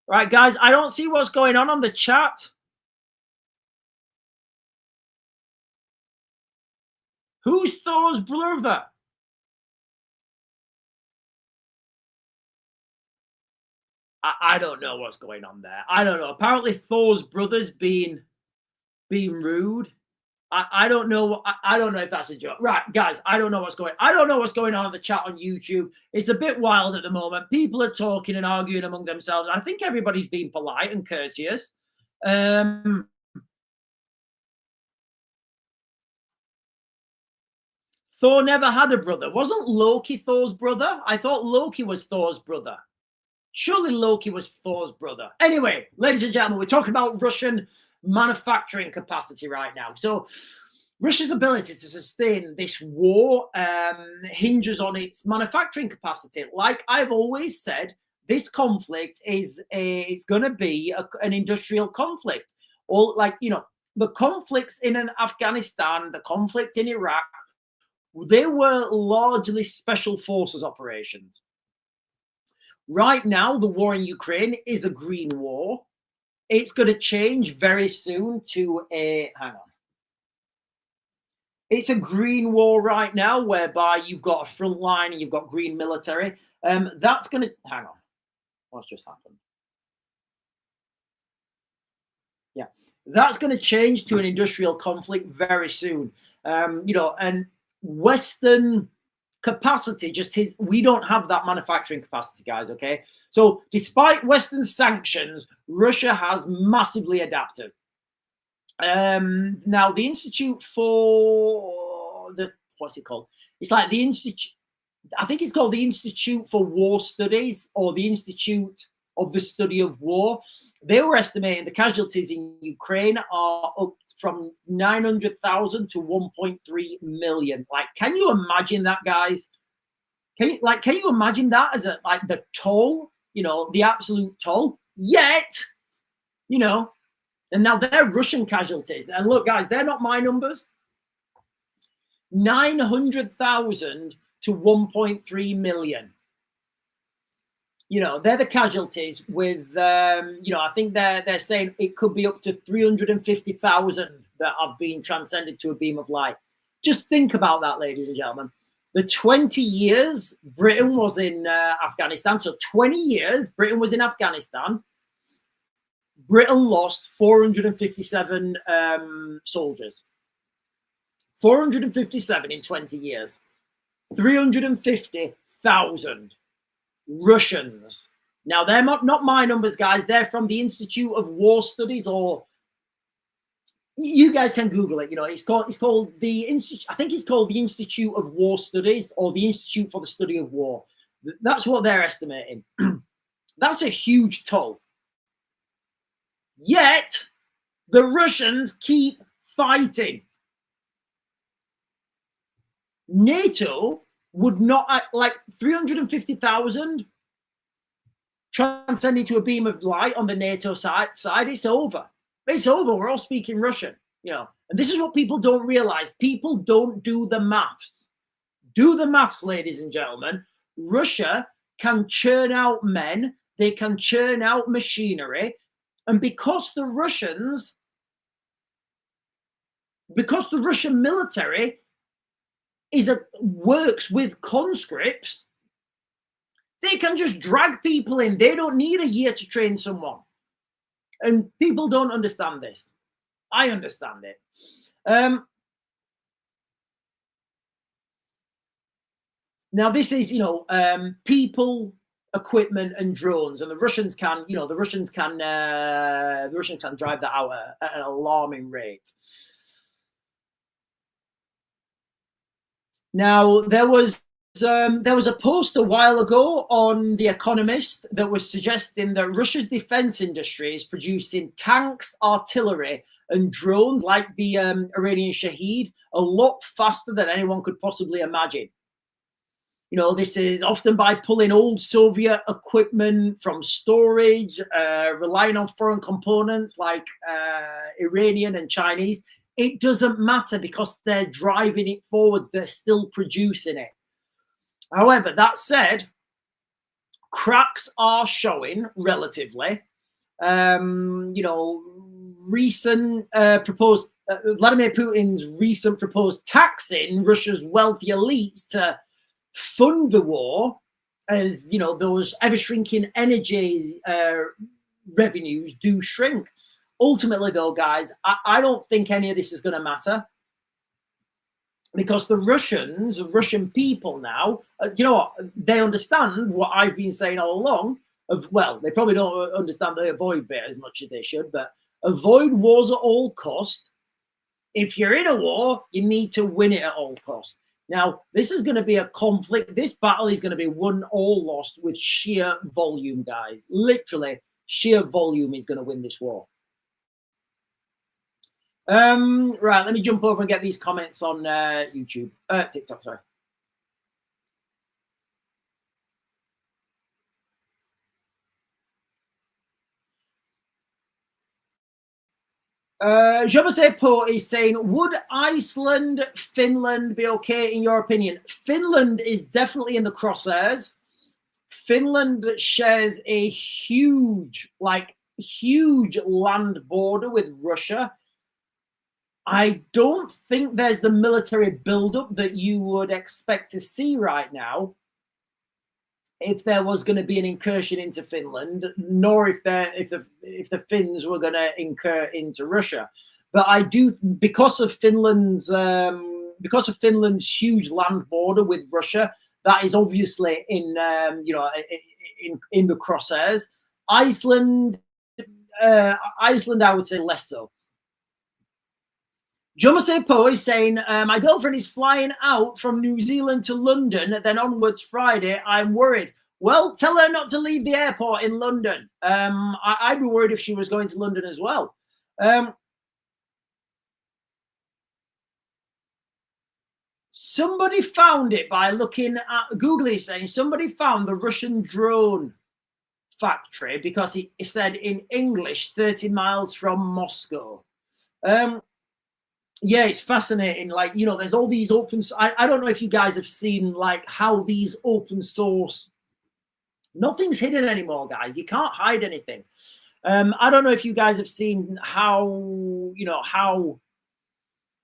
Right, guys, I don't see what's going on the chat. Who's Thor's brother? I don't know what's going on there. I don't know. Apparently, Thor's brother's being rude. I don't know. I don't know if that's a joke. Right, guys, I don't know what's going on in the chat on YouTube. It's a bit wild at the moment. People are talking and arguing among themselves. I think everybody's being polite and courteous. Thor never had a brother. Wasn't Loki Thor's brother? I thought Loki was Thor's brother. Surely Loki was Thor's brother. Anyway, ladies and gentlemen, we're talking about Russian manufacturing capacity right now. So Russia's ability to sustain this war hinges on its manufacturing capacity. Like I've always said, this conflict is going to be an industrial conflict. Or like, you know, the conflicts in Afghanistan, the conflict in Iraq, they were largely special forces operations. Right now, the war in Ukraine is a green war. It's going to change very soon to a, hang on. It's a green war right now, whereby you've got a front line and you've got green military. That's going to, hang on. What's just happened? Yeah, that's going to change to an industrial conflict very soon. You know, and Western capacity we don't have that manufacturing capacity, guys. Okay, so despite Western sanctions, Russia has massively adapted. Now the Institute for what's it called? It's like the Institute, I think it's called the Institute for War Studies, or the Institute of the Study of War. They were estimating the casualties in Ukraine are up from 900,000 to 1.3 million. Like, can you imagine that, guys? Can you imagine that as like the toll, you know, the absolute toll? Yet, you know, and now they're Russian casualties. And look, guys, they're not my numbers. 900,000 to 1.3 million. You know, they're the casualties with, you know, I think they're saying it could be up to 350,000 that have been transcended to a beam of light. Just think about that, ladies and gentlemen. The 20 years Britain was in Afghanistan, so 20 years Britain was in Afghanistan, Britain lost 457 soldiers. 457 in 20 years. 350,000 Russians. Now, they're not my numbers, guys. They're from the Institute of War Studies, or you guys can Google it. You know, it's called the Institute. I think it's called the Institute of War Studies, or the Institute for the Study of War. That's what they're estimating. That's a huge toll. Yet, the Russians keep fighting. NATO would not, like 350,000 transcending to a beam of light on the NATO side. It's over. It's over. We're all speaking Russian, you know. And this is what people don't realize. People don't do the maths. Do the maths, ladies and gentlemen. Russia can churn out men. They can churn out machinery. And because the Russian military works with conscripts, they can just drag people in. They don't need a year to train someone. And people don't understand this. I understand it. Now this is, people, equipment, and drones, and the Russians can drive that out at an alarming rate. Now there was a post a while ago on The Economist that was suggesting that Russia's defense industry is producing tanks, artillery, and drones like the Iranian Shahed a lot faster than anyone could possibly imagine. This is often by pulling old Soviet equipment from storage, relying on foreign components like Iranian and Chinese. It doesn't matter because they're driving it forwards. They're still producing it. However, that said, cracks are showing relatively. Recent proposed Vladimir Putin's recent proposed taxing Russia's wealthy elites to fund the war, as those ever shrinking energy revenues do shrink. Ultimately, though, guys, I don't think any of this is going to matter, because the Russian people now, they understand what I've been saying all along. They probably don't understand the avoid bit as much as they should, but avoid wars at all cost. If you're in a war, you need to win it at all cost. Now, this is going to be a conflict. This battle is going to be won or lost with sheer volume, guys. Literally, sheer volume is going to win this war. Right, let me jump over and get these comments on YouTube. TikTok, sorry. Jobase is saying, would Iceland, Finland be okay in your opinion? Finland is definitely in the crosshairs. Finland shares a huge land border with Russia. I don't think there's the military buildup that you would expect to see right now if there was going to be an incursion into Finland, nor if the Finns were going to incur into Russia. But I do, because of Finland's huge land border with Russia, that is obviously in the crosshairs. Iceland, I would say less so. Jomase Po is saying, my girlfriend is flying out from New Zealand to London, then onwards Friday. I'm worried. Well, tell her not to leave the airport in London. I'd be worried if she was going to London as well. Somebody found it by looking at Google, saying somebody found the Russian drone factory because it said in English 30 miles from Moscow. Yeah, it's fascinating. There's all these open. I don't know if you guys have seen how these open source. Nothing's hidden anymore, guys. You can't hide anything. I don't know if you guys have seen how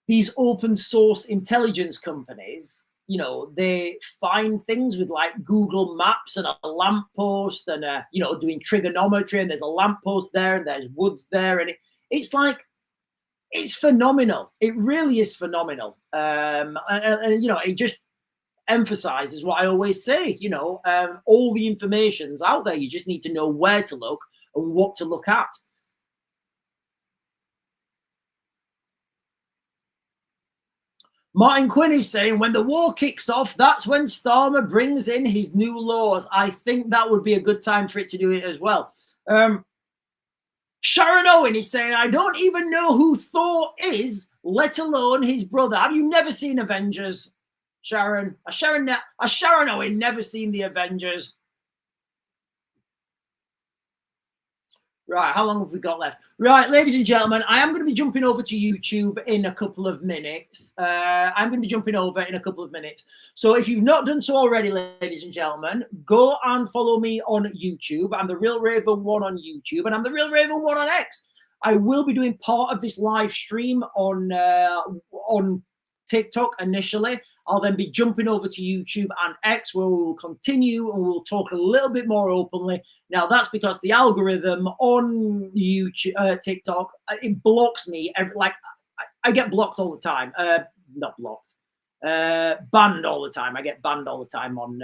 these open source intelligence companies, they find things with Google Maps and a lamppost and doing trigonometry, and there's a lamppost there and there's woods there, and it's phenomenal. It really is phenomenal. And it just emphasizes what I always say, all the information's out there. You just need to know where to look and what to look at. Martin Quinn is saying, when the war kicks off, that's when Starmer brings in his new laws. I think that would be a good time for it to do it as well. Sharon Owen is saying, I don't even know who Thor is, let alone his brother. Have you never seen Avengers, Sharon? Has Sharon Owen never seen the Avengers? Right, how long have we got left? Right, ladies and gentlemen, I am going to be jumping over to YouTube in a couple of minutes. I'm going to be jumping over in a couple of minutes. So if you've not done so already, ladies and gentlemen, go and follow me on YouTube. I'm the Real Raven 1 on YouTube, and I'm the Real Raven 1 on X. I will be doing part of this live stream on TikTok initially. I'll then be jumping over to YouTube and X, where we'll continue and we'll talk a little bit more openly. Now, that's because the algorithm on YouTube, TikTok, it blocks me. I get blocked all the time. Not blocked. Banned all the time. I get banned all the time on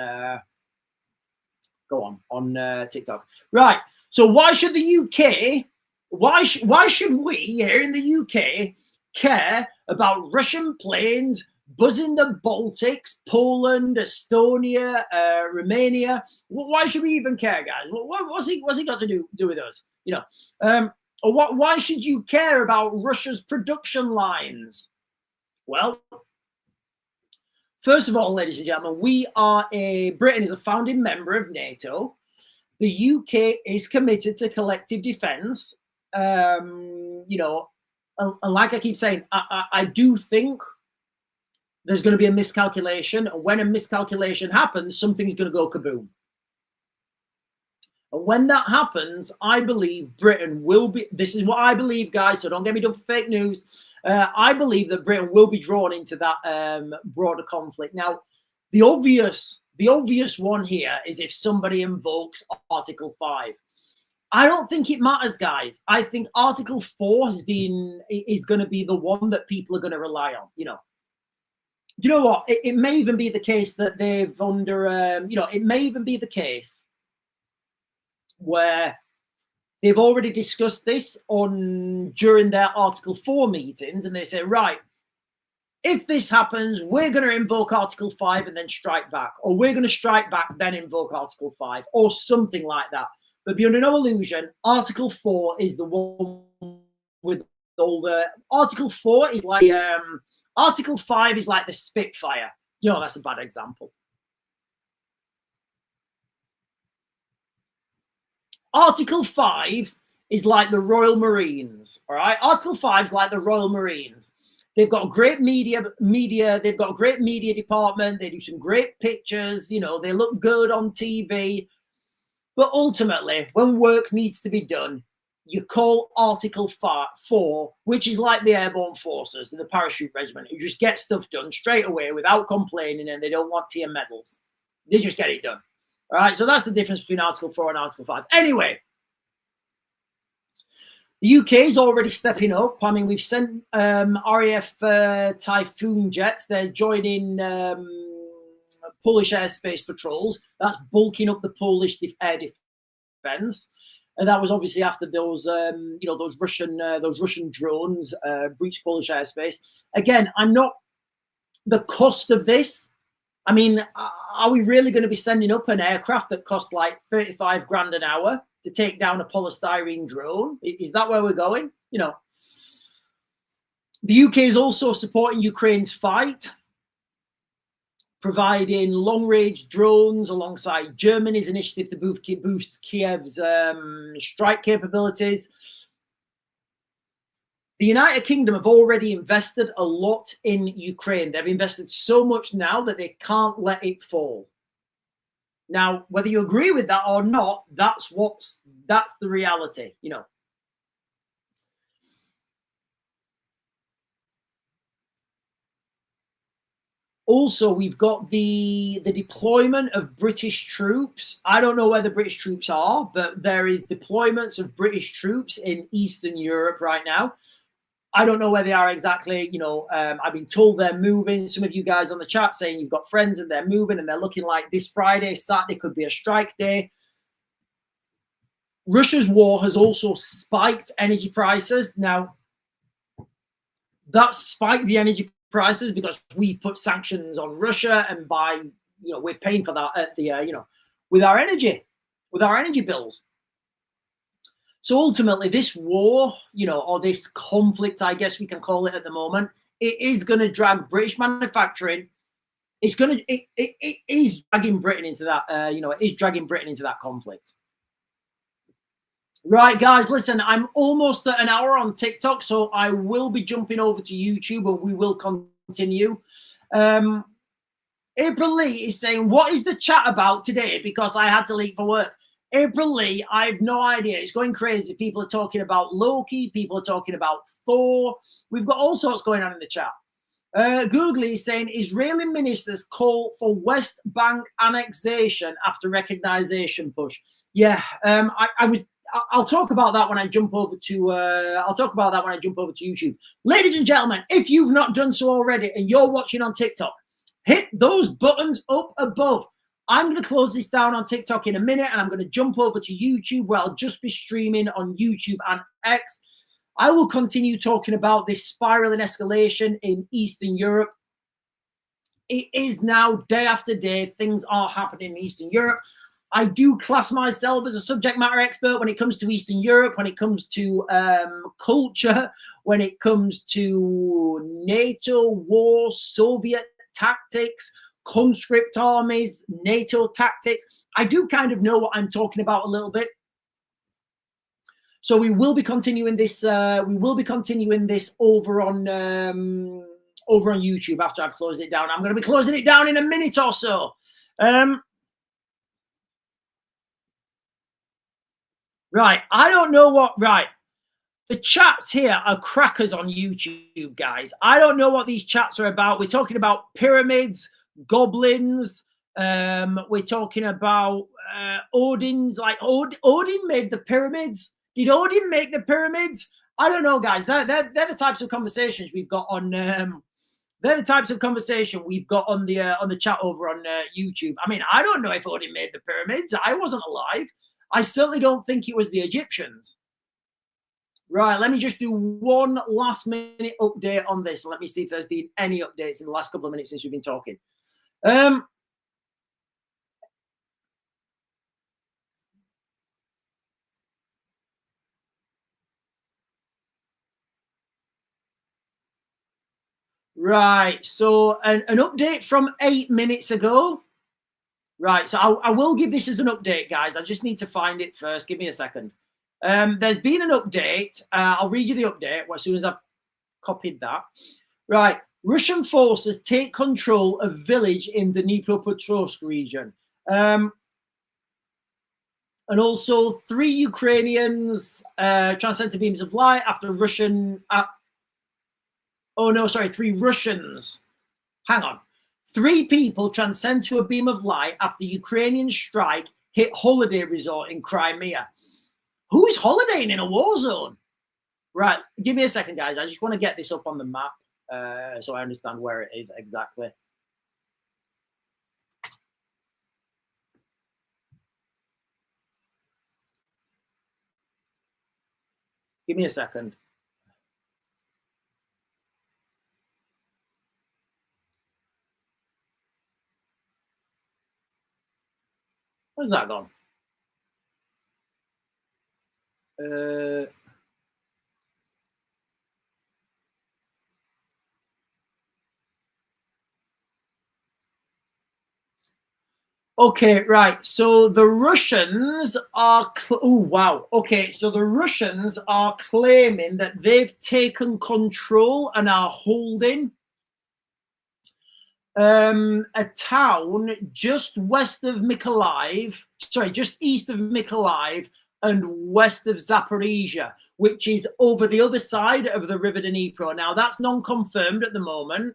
TikTok. Right. So why should the UK? Why should we here in the UK care about Russian planes buzzing the Baltics, Poland, Estonia, Romania? Why should we even care, guys? What's he got to do with us? You know, or why should you care about Russia's production lines? Well, first of all, ladies and gentlemen, Britain is a founding member of NATO. The UK is committed to collective defence. You know, and like I keep saying, I do think there's going to be a miscalculation. And when a miscalculation happens, something's going to go kaboom. And when that happens, I believe Britain will be, this is what I believe, guys, so don't get me done for fake news. I believe that Britain will be drawn into that broader conflict. Now, the obvious one here is if somebody invokes Article 5. I don't think it matters, guys. I think Article 4 is going to be the one that people are going to rely on, you know. Do you know what? It may even be the case that they've it may even be the case where they've already discussed this during their Article 4 meetings, and they say, right, if this happens, we're going to invoke Article 5 and then strike back, or we're going to strike back, then invoke Article 5, or something like that. But be under no illusion, Article 4 is the one with all the... Article 4 is like... Article 5 is like the Spitfire. You know, that's a bad example. Article 5 is like the Royal Marines, all right? Article 5 is like the Royal Marines. They've got a great media, they've got a great media department. They do some great pictures, you know, they look good on TV. But ultimately, when work needs to be done, you call Article 4, which is like the airborne forces and the parachute regiment, who just get stuff done straight away without complaining, and they don't want tier medals. They just get it done. All right, so that's the difference between Article 4 and Article 5. Anyway, the UK is already stepping up. I mean, we've sent RAF Typhoon jets. They're joining Polish airspace patrols. That's bulking up the Polish air defense. And that was obviously after those, those Russian drones breached Polish airspace. Again, the cost of this. I mean, are we really going to be sending up an aircraft that costs like 35 grand an hour to take down a polystyrene drone? Is that where we're going? You know, the UK is also supporting Ukraine's fight, providing long-range drones alongside Germany's initiative to boost Kiev's strike capabilities. The United Kingdom have already invested a lot in Ukraine. They've invested so much now that they can't let it fall. Now, whether you agree with that or not, that's the reality, you know. Also, we've got the deployment of British troops. I don't know where the British troops are, but there is deployments of British troops in Eastern Europe right now. I don't know where they are exactly. You know, I've been told they're moving. Some of you guys on the chat saying you've got friends and they're moving, and they're looking like this Friday, Saturday could be a strike day. Russia's war has also spiked energy prices. Now, that spiked the energy prices because we've put sanctions on Russia, and we're paying for that at the with our energy bills. So ultimately, this war, or this conflict, I guess we can call it at the moment, it is going to drag British manufacturing. It is dragging Britain into that. It is dragging Britain into that conflict. Right, guys, listen, I'm almost at an hour on TikTok, so I will be jumping over to YouTube and we will continue. April Lee is saying, what is the chat about today? Because I had to leave for work. April Lee, I have no idea. It's going crazy. People are talking about Loki. People are talking about Thor. We've got all sorts going on in the chat. Googly is saying Israeli ministers call for West Bank annexation after recognition push. Yeah, I'll talk about that when I jump over to. I'll talk about that when I jump over to YouTube. Ladies and gentlemen, if you've not done so already and you're watching on TikTok, hit those buttons up above. I'm going to close this down on TikTok in a minute, and I'm going to jump over to YouTube, where I'll just be streaming on YouTube and X. I will continue talking about this spiraling escalation in Eastern Europe. It is now day after day, things are happening in Eastern Europe. I do class myself as a subject matter expert when it comes to Eastern Europe, when it comes to culture, when it comes to NATO, war, Soviet tactics, conscript armies, NATO tactics. I do kind of know what I'm talking about a little bit. So we will be continuing this. We will be continuing this over on YouTube after I've closed it down. I'm going to be closing it down in a minute or so. Right, I don't know what. Right, the chats here are crackers on YouTube, guys. I don't know what these chats are about. We're talking about pyramids, goblins. We're talking about Odin's. Like Odin made the pyramids. Did Odin make the pyramids? I don't know, guys. They're the types of conversations we've got on. They're the types of conversation we've got on the chat over on YouTube. I mean, I don't know if Odin made the pyramids. I wasn't alive. I certainly don't think it was the Egyptians. Right, let me just do one last minute update on this. Let me see if there's been any updates in the last couple of minutes since we've been talking. Right, so an update from 8 minutes ago. Right, so I will give this as an update, guys. I just need to find it first. Give me a second. There's been an update. I'll read you the update as soon as I've copied that. Right, Russian forces take control of village in the Dnipropetrovsk region. And also 3 Ukrainians transcend to beams of light after Russian... oh, no, sorry, 3 Russians. Hang on. 3 people transcend to a beam of light after Ukrainian strike hit holiday resort in Crimea. Who's holidaying in a war zone? Right, give me a second, guys. I just want to get this up on the map so I understand where it is exactly. Give me a second. Where's that gone? Okay, right. So the Russians are... oh, wow. Okay, so the Russians are claiming that they've taken control and are holding a town just west of Mykolaiv, sorry, just east of Mykolaiv and west of Zaporizhia, which is over the other side of the River Dnipro. Now, that's non-confirmed at the moment.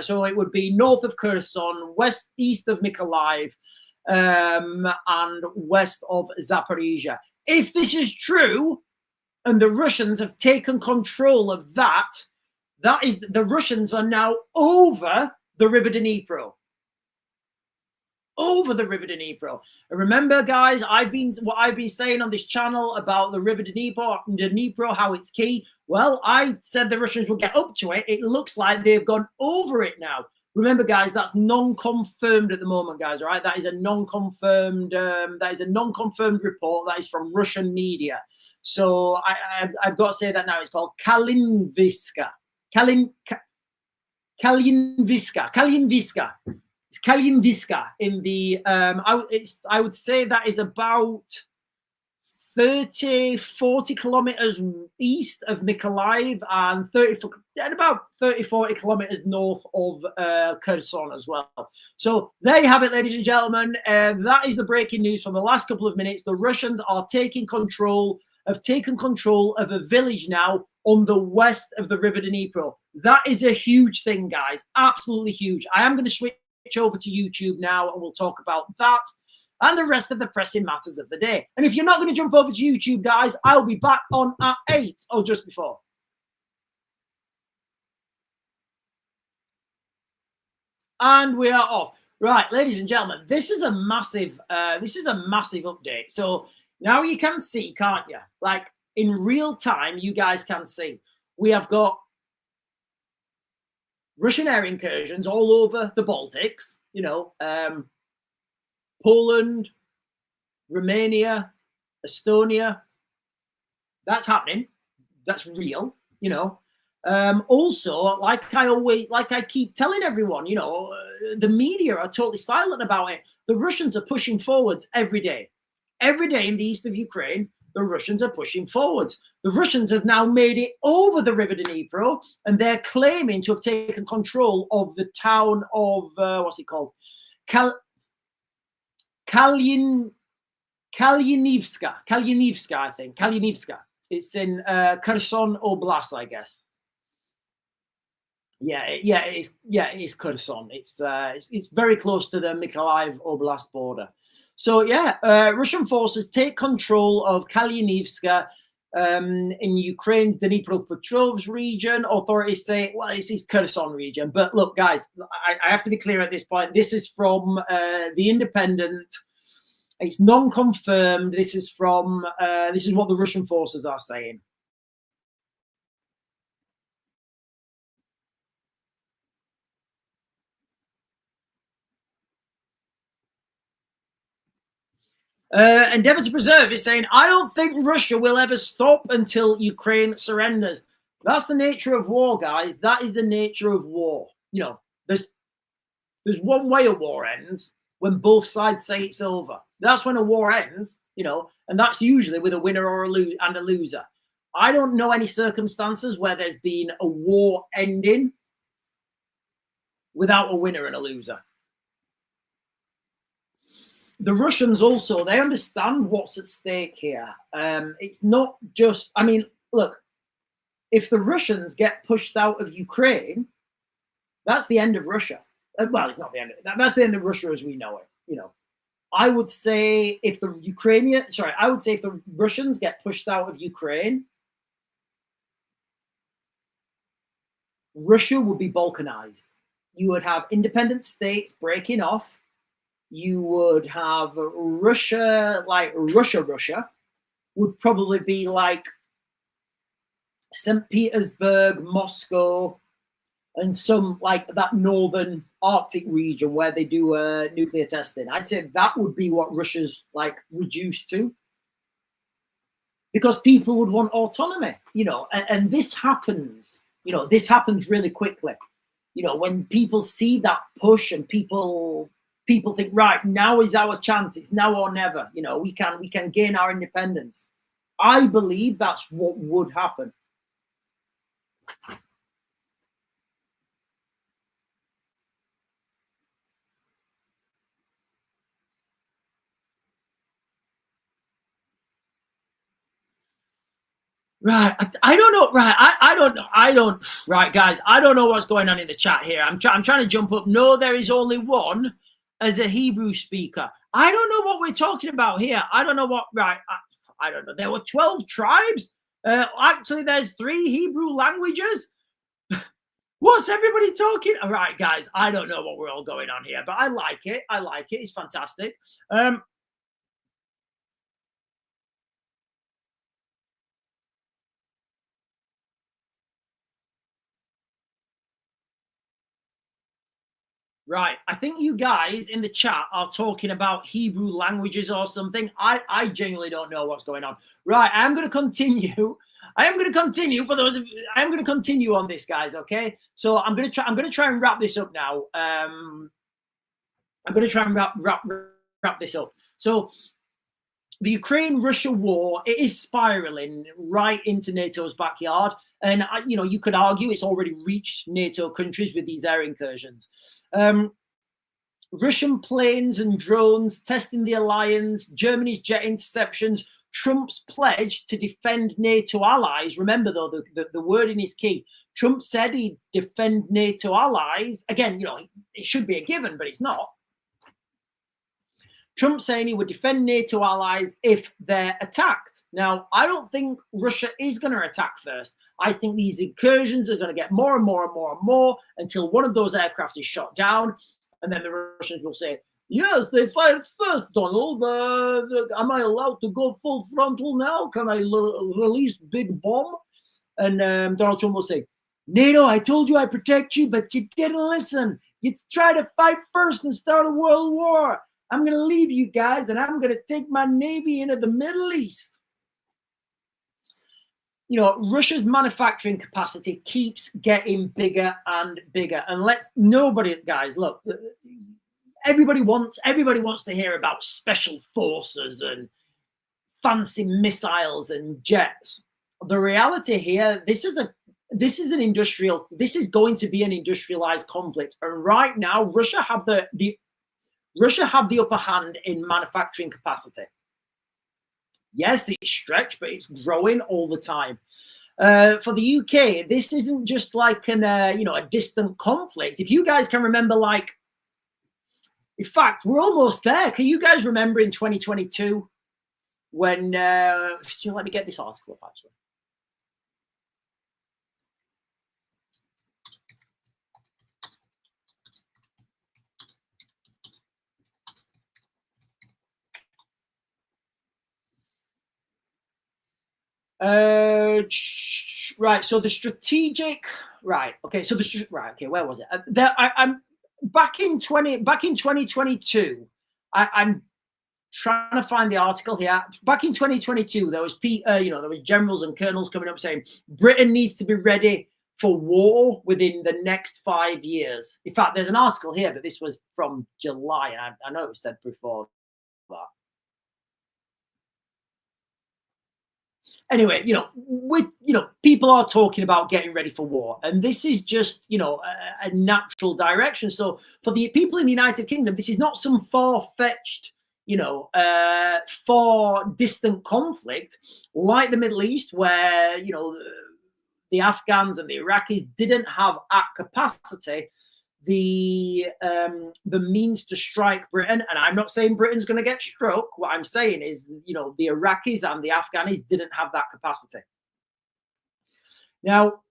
So it would be north of Kherson, east of Mykolaiv, and west of Zaporizhia. If this is true, and the Russians have taken control of that, that is, the Russians are now over the River Dnipro. Over the River Dnipro. Remember, guys, what I've been saying on this channel about the River Dnipro, how it's key. Well, I said the Russians would get up to it. It looks like they've gone over it now. Remember, guys, that's non-confirmed at the moment, guys. All right, that is a non-confirmed. That is a non-confirmed report. That is from Russian media. So I've got to say that now. It's called Kalinviska. Kalinviska. It's Kalinviska in the I would say that is about 30, 40 kilometers east of Mykolaiv and about 30, 40 kilometers north of Kherson as well. So there you have it, ladies and gentlemen. That is the breaking news from the last couple of minutes. The Russians are taken control of a village now on the west of the River Dnipro. That is a huge thing, guys. Absolutely huge. I am going to switch over to YouTube now and we'll talk about that and the rest of the pressing matters of the day. And if you're not going to jump over to YouTube, guys, I'll be back on at 8 or just before. And we are off. Right, ladies and gentlemen, this is a massive update. So now you can see, can't you? Like in real time, you guys can see. We have got Russian air incursions all over the Baltics, Poland, Romania, Estonia. That's happening. That's real, Also, like I keep telling everyone, the media are totally silent about it. The Russians are pushing forwards every day. Every day in the east of Ukraine, the Russians are pushing forwards. The Russians have now made it over the River Dnipro, and they're claiming to have taken control of the town of, what's it called? Kalyanivska, I think. Kalyanivska. It's in Kherson Oblast, I guess. It is Kherson. It's very close to the Mykolaiv Oblast border. So Russian forces take control of Kalyanivska in Ukraine's Dnipropetrovsk region. Authorities say, well, it's this Kherson region. But look, guys, I have to be clear at this point. This is from The Independent. It's non-confirmed. This is what the Russian forces are saying. Endeavor to Preserve is saying, I don't think Russia will ever stop until Ukraine surrenders. That's the nature of war, guys. That is the nature of war. There's one way a war ends, when both sides say it's over. That's when a war ends, and that's usually with a winner or a loser. I don't know any circumstances where there's been a war ending without a winner and a loser. The Russians also, they understand what's at stake here. It's not just, look, if the Russians get pushed out of Ukraine, that's the end of Russia. Well, it's not the end. That's the end of Russia as we know it. I would say if the Russians get pushed out of Ukraine, Russia would be balkanized. You would have independent states breaking off. You would have Russia, like Russia would probably be like St. Petersburg, Moscow, and some like that northern Arctic region where they do nuclear testing. I'd say that would be what Russia's like reduced to, because people would want autonomy, and this happens, this happens really quickly. When people see that push and people think, right, now is our chance. It's now or never. We can gain our independence. I believe that's what would happen. Right, I don't know. Right, I don't. Right, guys, I don't know what's going on in the chat here. I'm trying to jump up. No, there is only one as a Hebrew speaker. I don't know what we're talking about here. I don't know what. Right, I don't know. There were 12 tribes. Actually, there's 3 Hebrew languages. What's everybody talking? All right, guys, I don't know what we're all going on here, but I like it. It's fantastic. Right. I think you guys in the chat are talking about Hebrew languages or something. I genuinely don't know what's going on. Right. I'm going to continue. I'm going to continue on this, guys. Okay. So I'm going to try and wrap this up now. I'm going to try and wrap this up. So the Ukraine-Russia war, it is spiraling right into NATO's backyard. And, you know, you could argue it's already reached NATO countries with these air incursions. Russian planes and drones testing the alliance, Germany's jet interceptions, Trump's pledge to defend NATO allies. Remember, though, the wording is key. Trump said he'd defend NATO allies. Again, you know, it should be a given, but it's not. Trump saying he would defend NATO allies if they're attacked. Now, I don't think Russia is going to attack first. I think these incursions are going to get more and more and more and more until one of those aircraft is shot down. And then the Russians will say, yes, they fired first, Donald. Am I allowed to go full frontal now? Can I release big bomb? And Donald Trump will say, NATO, I told you I protect you, but you didn't listen. You tried to fight first and start a world war. I'm going to leave you guys, and I'm going to take my Navy into the Middle East. You know, Russia's manufacturing capacity keeps getting bigger and bigger. And guys, look, everybody wants to hear about special forces and fancy missiles and jets. The reality here, this is going to be an industrialized conflict. And right now, Russia have the upper hand in manufacturing capacity. Yes, it's stretched, but it's growing all the time. For the UK, this isn't just like a distant conflict. If you guys can remember, in fact, we're almost there. Can you guys remember in 2022 when? Let me get this article up actually. Right. So the strategic. Right. Okay. So okay. Where was it? I'm back in 2022. I'm trying to find the article here. Back in 2022, there was there was generals and colonels coming up saying Britain needs to be ready for war within the next 5 years. In fact, there's an article here, but this was from July, and I know it was said before that. Anyway, people are talking about getting ready for war, and this is just, a natural direction. So for the people in the United Kingdom, this is not some far-fetched, far distant conflict like the Middle East, where, the Afghans and the Iraqis didn't have at capacity the means to strike Britain. And I'm not saying Britain's going to get struck. What I'm saying is, the Iraqis and the Afghanis didn't have that capacity. Now,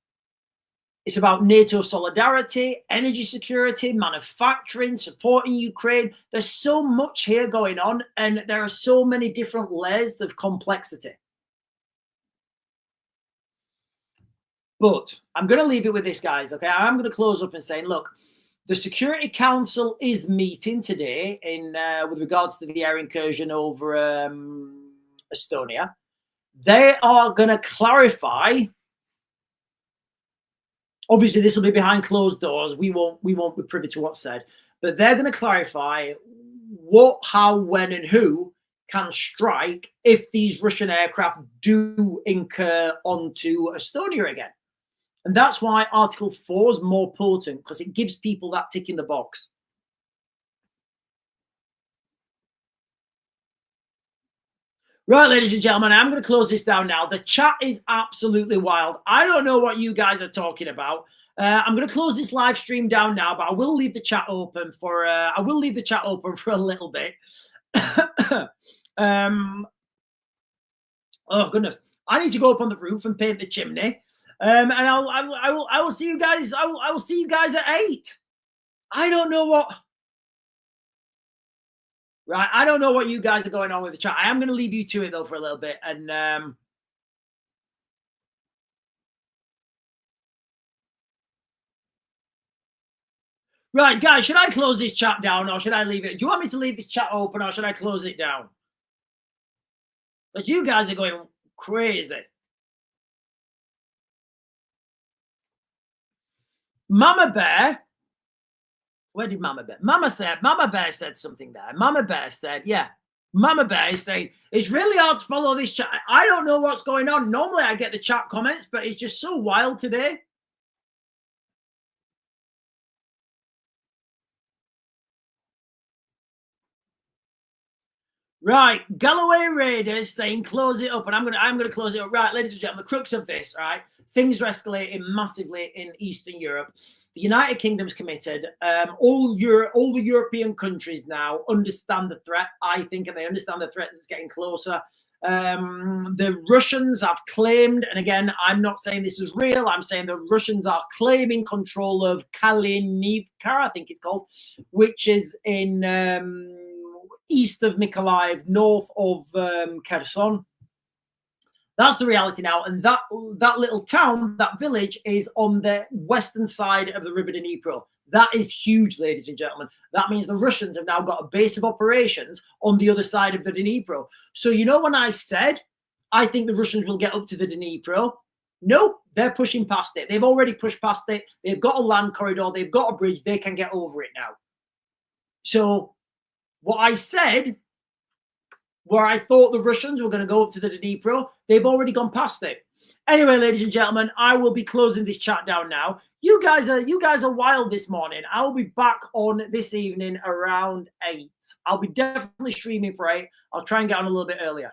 it's about NATO solidarity, energy security, manufacturing, supporting Ukraine. There's so much here going on, and there are so many different layers of complexity. But I'm going to leave it with this, guys. Okay, I'm going to close up and saying, look, the Security Council is meeting today with regards to the air incursion over Estonia. They are going to clarify. Obviously, this will be behind closed doors. We won't be privy to what's said, but they're going to clarify what, how, when, and who can strike if these Russian aircraft do incur onto Estonia again. And that's why Article 4 is more potent, because it gives people that tick in the box. Right, ladies and gentlemen, I'm going to close this down now. The chat is absolutely wild. I don't know what you guys are talking about. I'm going to close this live stream down now, but I will leave the chat open for a little bit. Oh goodness, I need to go up on the roof and paint the chimney. And I will see you guys. I will see you guys at 8. I don't know what. Right, I don't know what you guys are going on with the chat. I am going to leave you to it though for a little bit, and right, guys, should I close this chat down or should I leave it? Do you want me to leave this chat open or should I close it down? But you guys are going crazy. Mama Bear, where did Mama Bear? Mama Bear said something there. Mama Bear said, yeah, Mama Bear is saying, it's really hard to follow this chat. I don't know what's going on. Normally I get the chat comments, but it's just so wild today. Right, Galloway Raiders saying close it up, and I'm gonna close it up. Right, ladies and gentlemen, the crux of this, right? Things are escalating massively in Eastern Europe. The United Kingdom's committed. All the European countries now understand the threat, I think, and they understand the threat that's getting closer. The Russians have claimed, and again, I'm not saying this is real, I'm saying the Russians are claiming control of Kalinivka, I think it's called, which is in east of Mykolaiv, north of Kherson. That's the reality now. And that little town, that village, is on the western side of the River Dnipro. That is huge, ladies and gentlemen. That means the Russians have now got a base of operations on the other side of the Dnipro. So, you know, when I said I think the Russians will get up to the Dnipro, nope, they're pushing past it. They've already pushed past it. They've got a land corridor. They've got a bridge. They can get over it now. So what I said, where I thought the Russians were going to go up to the Dnipro, they've already gone past it. Anyway, ladies and gentlemen, I will be closing this chat down now. You guys are wild this morning. I'll be back on this evening around 8. I'll be definitely streaming for 8. I'll try and get on a little bit earlier.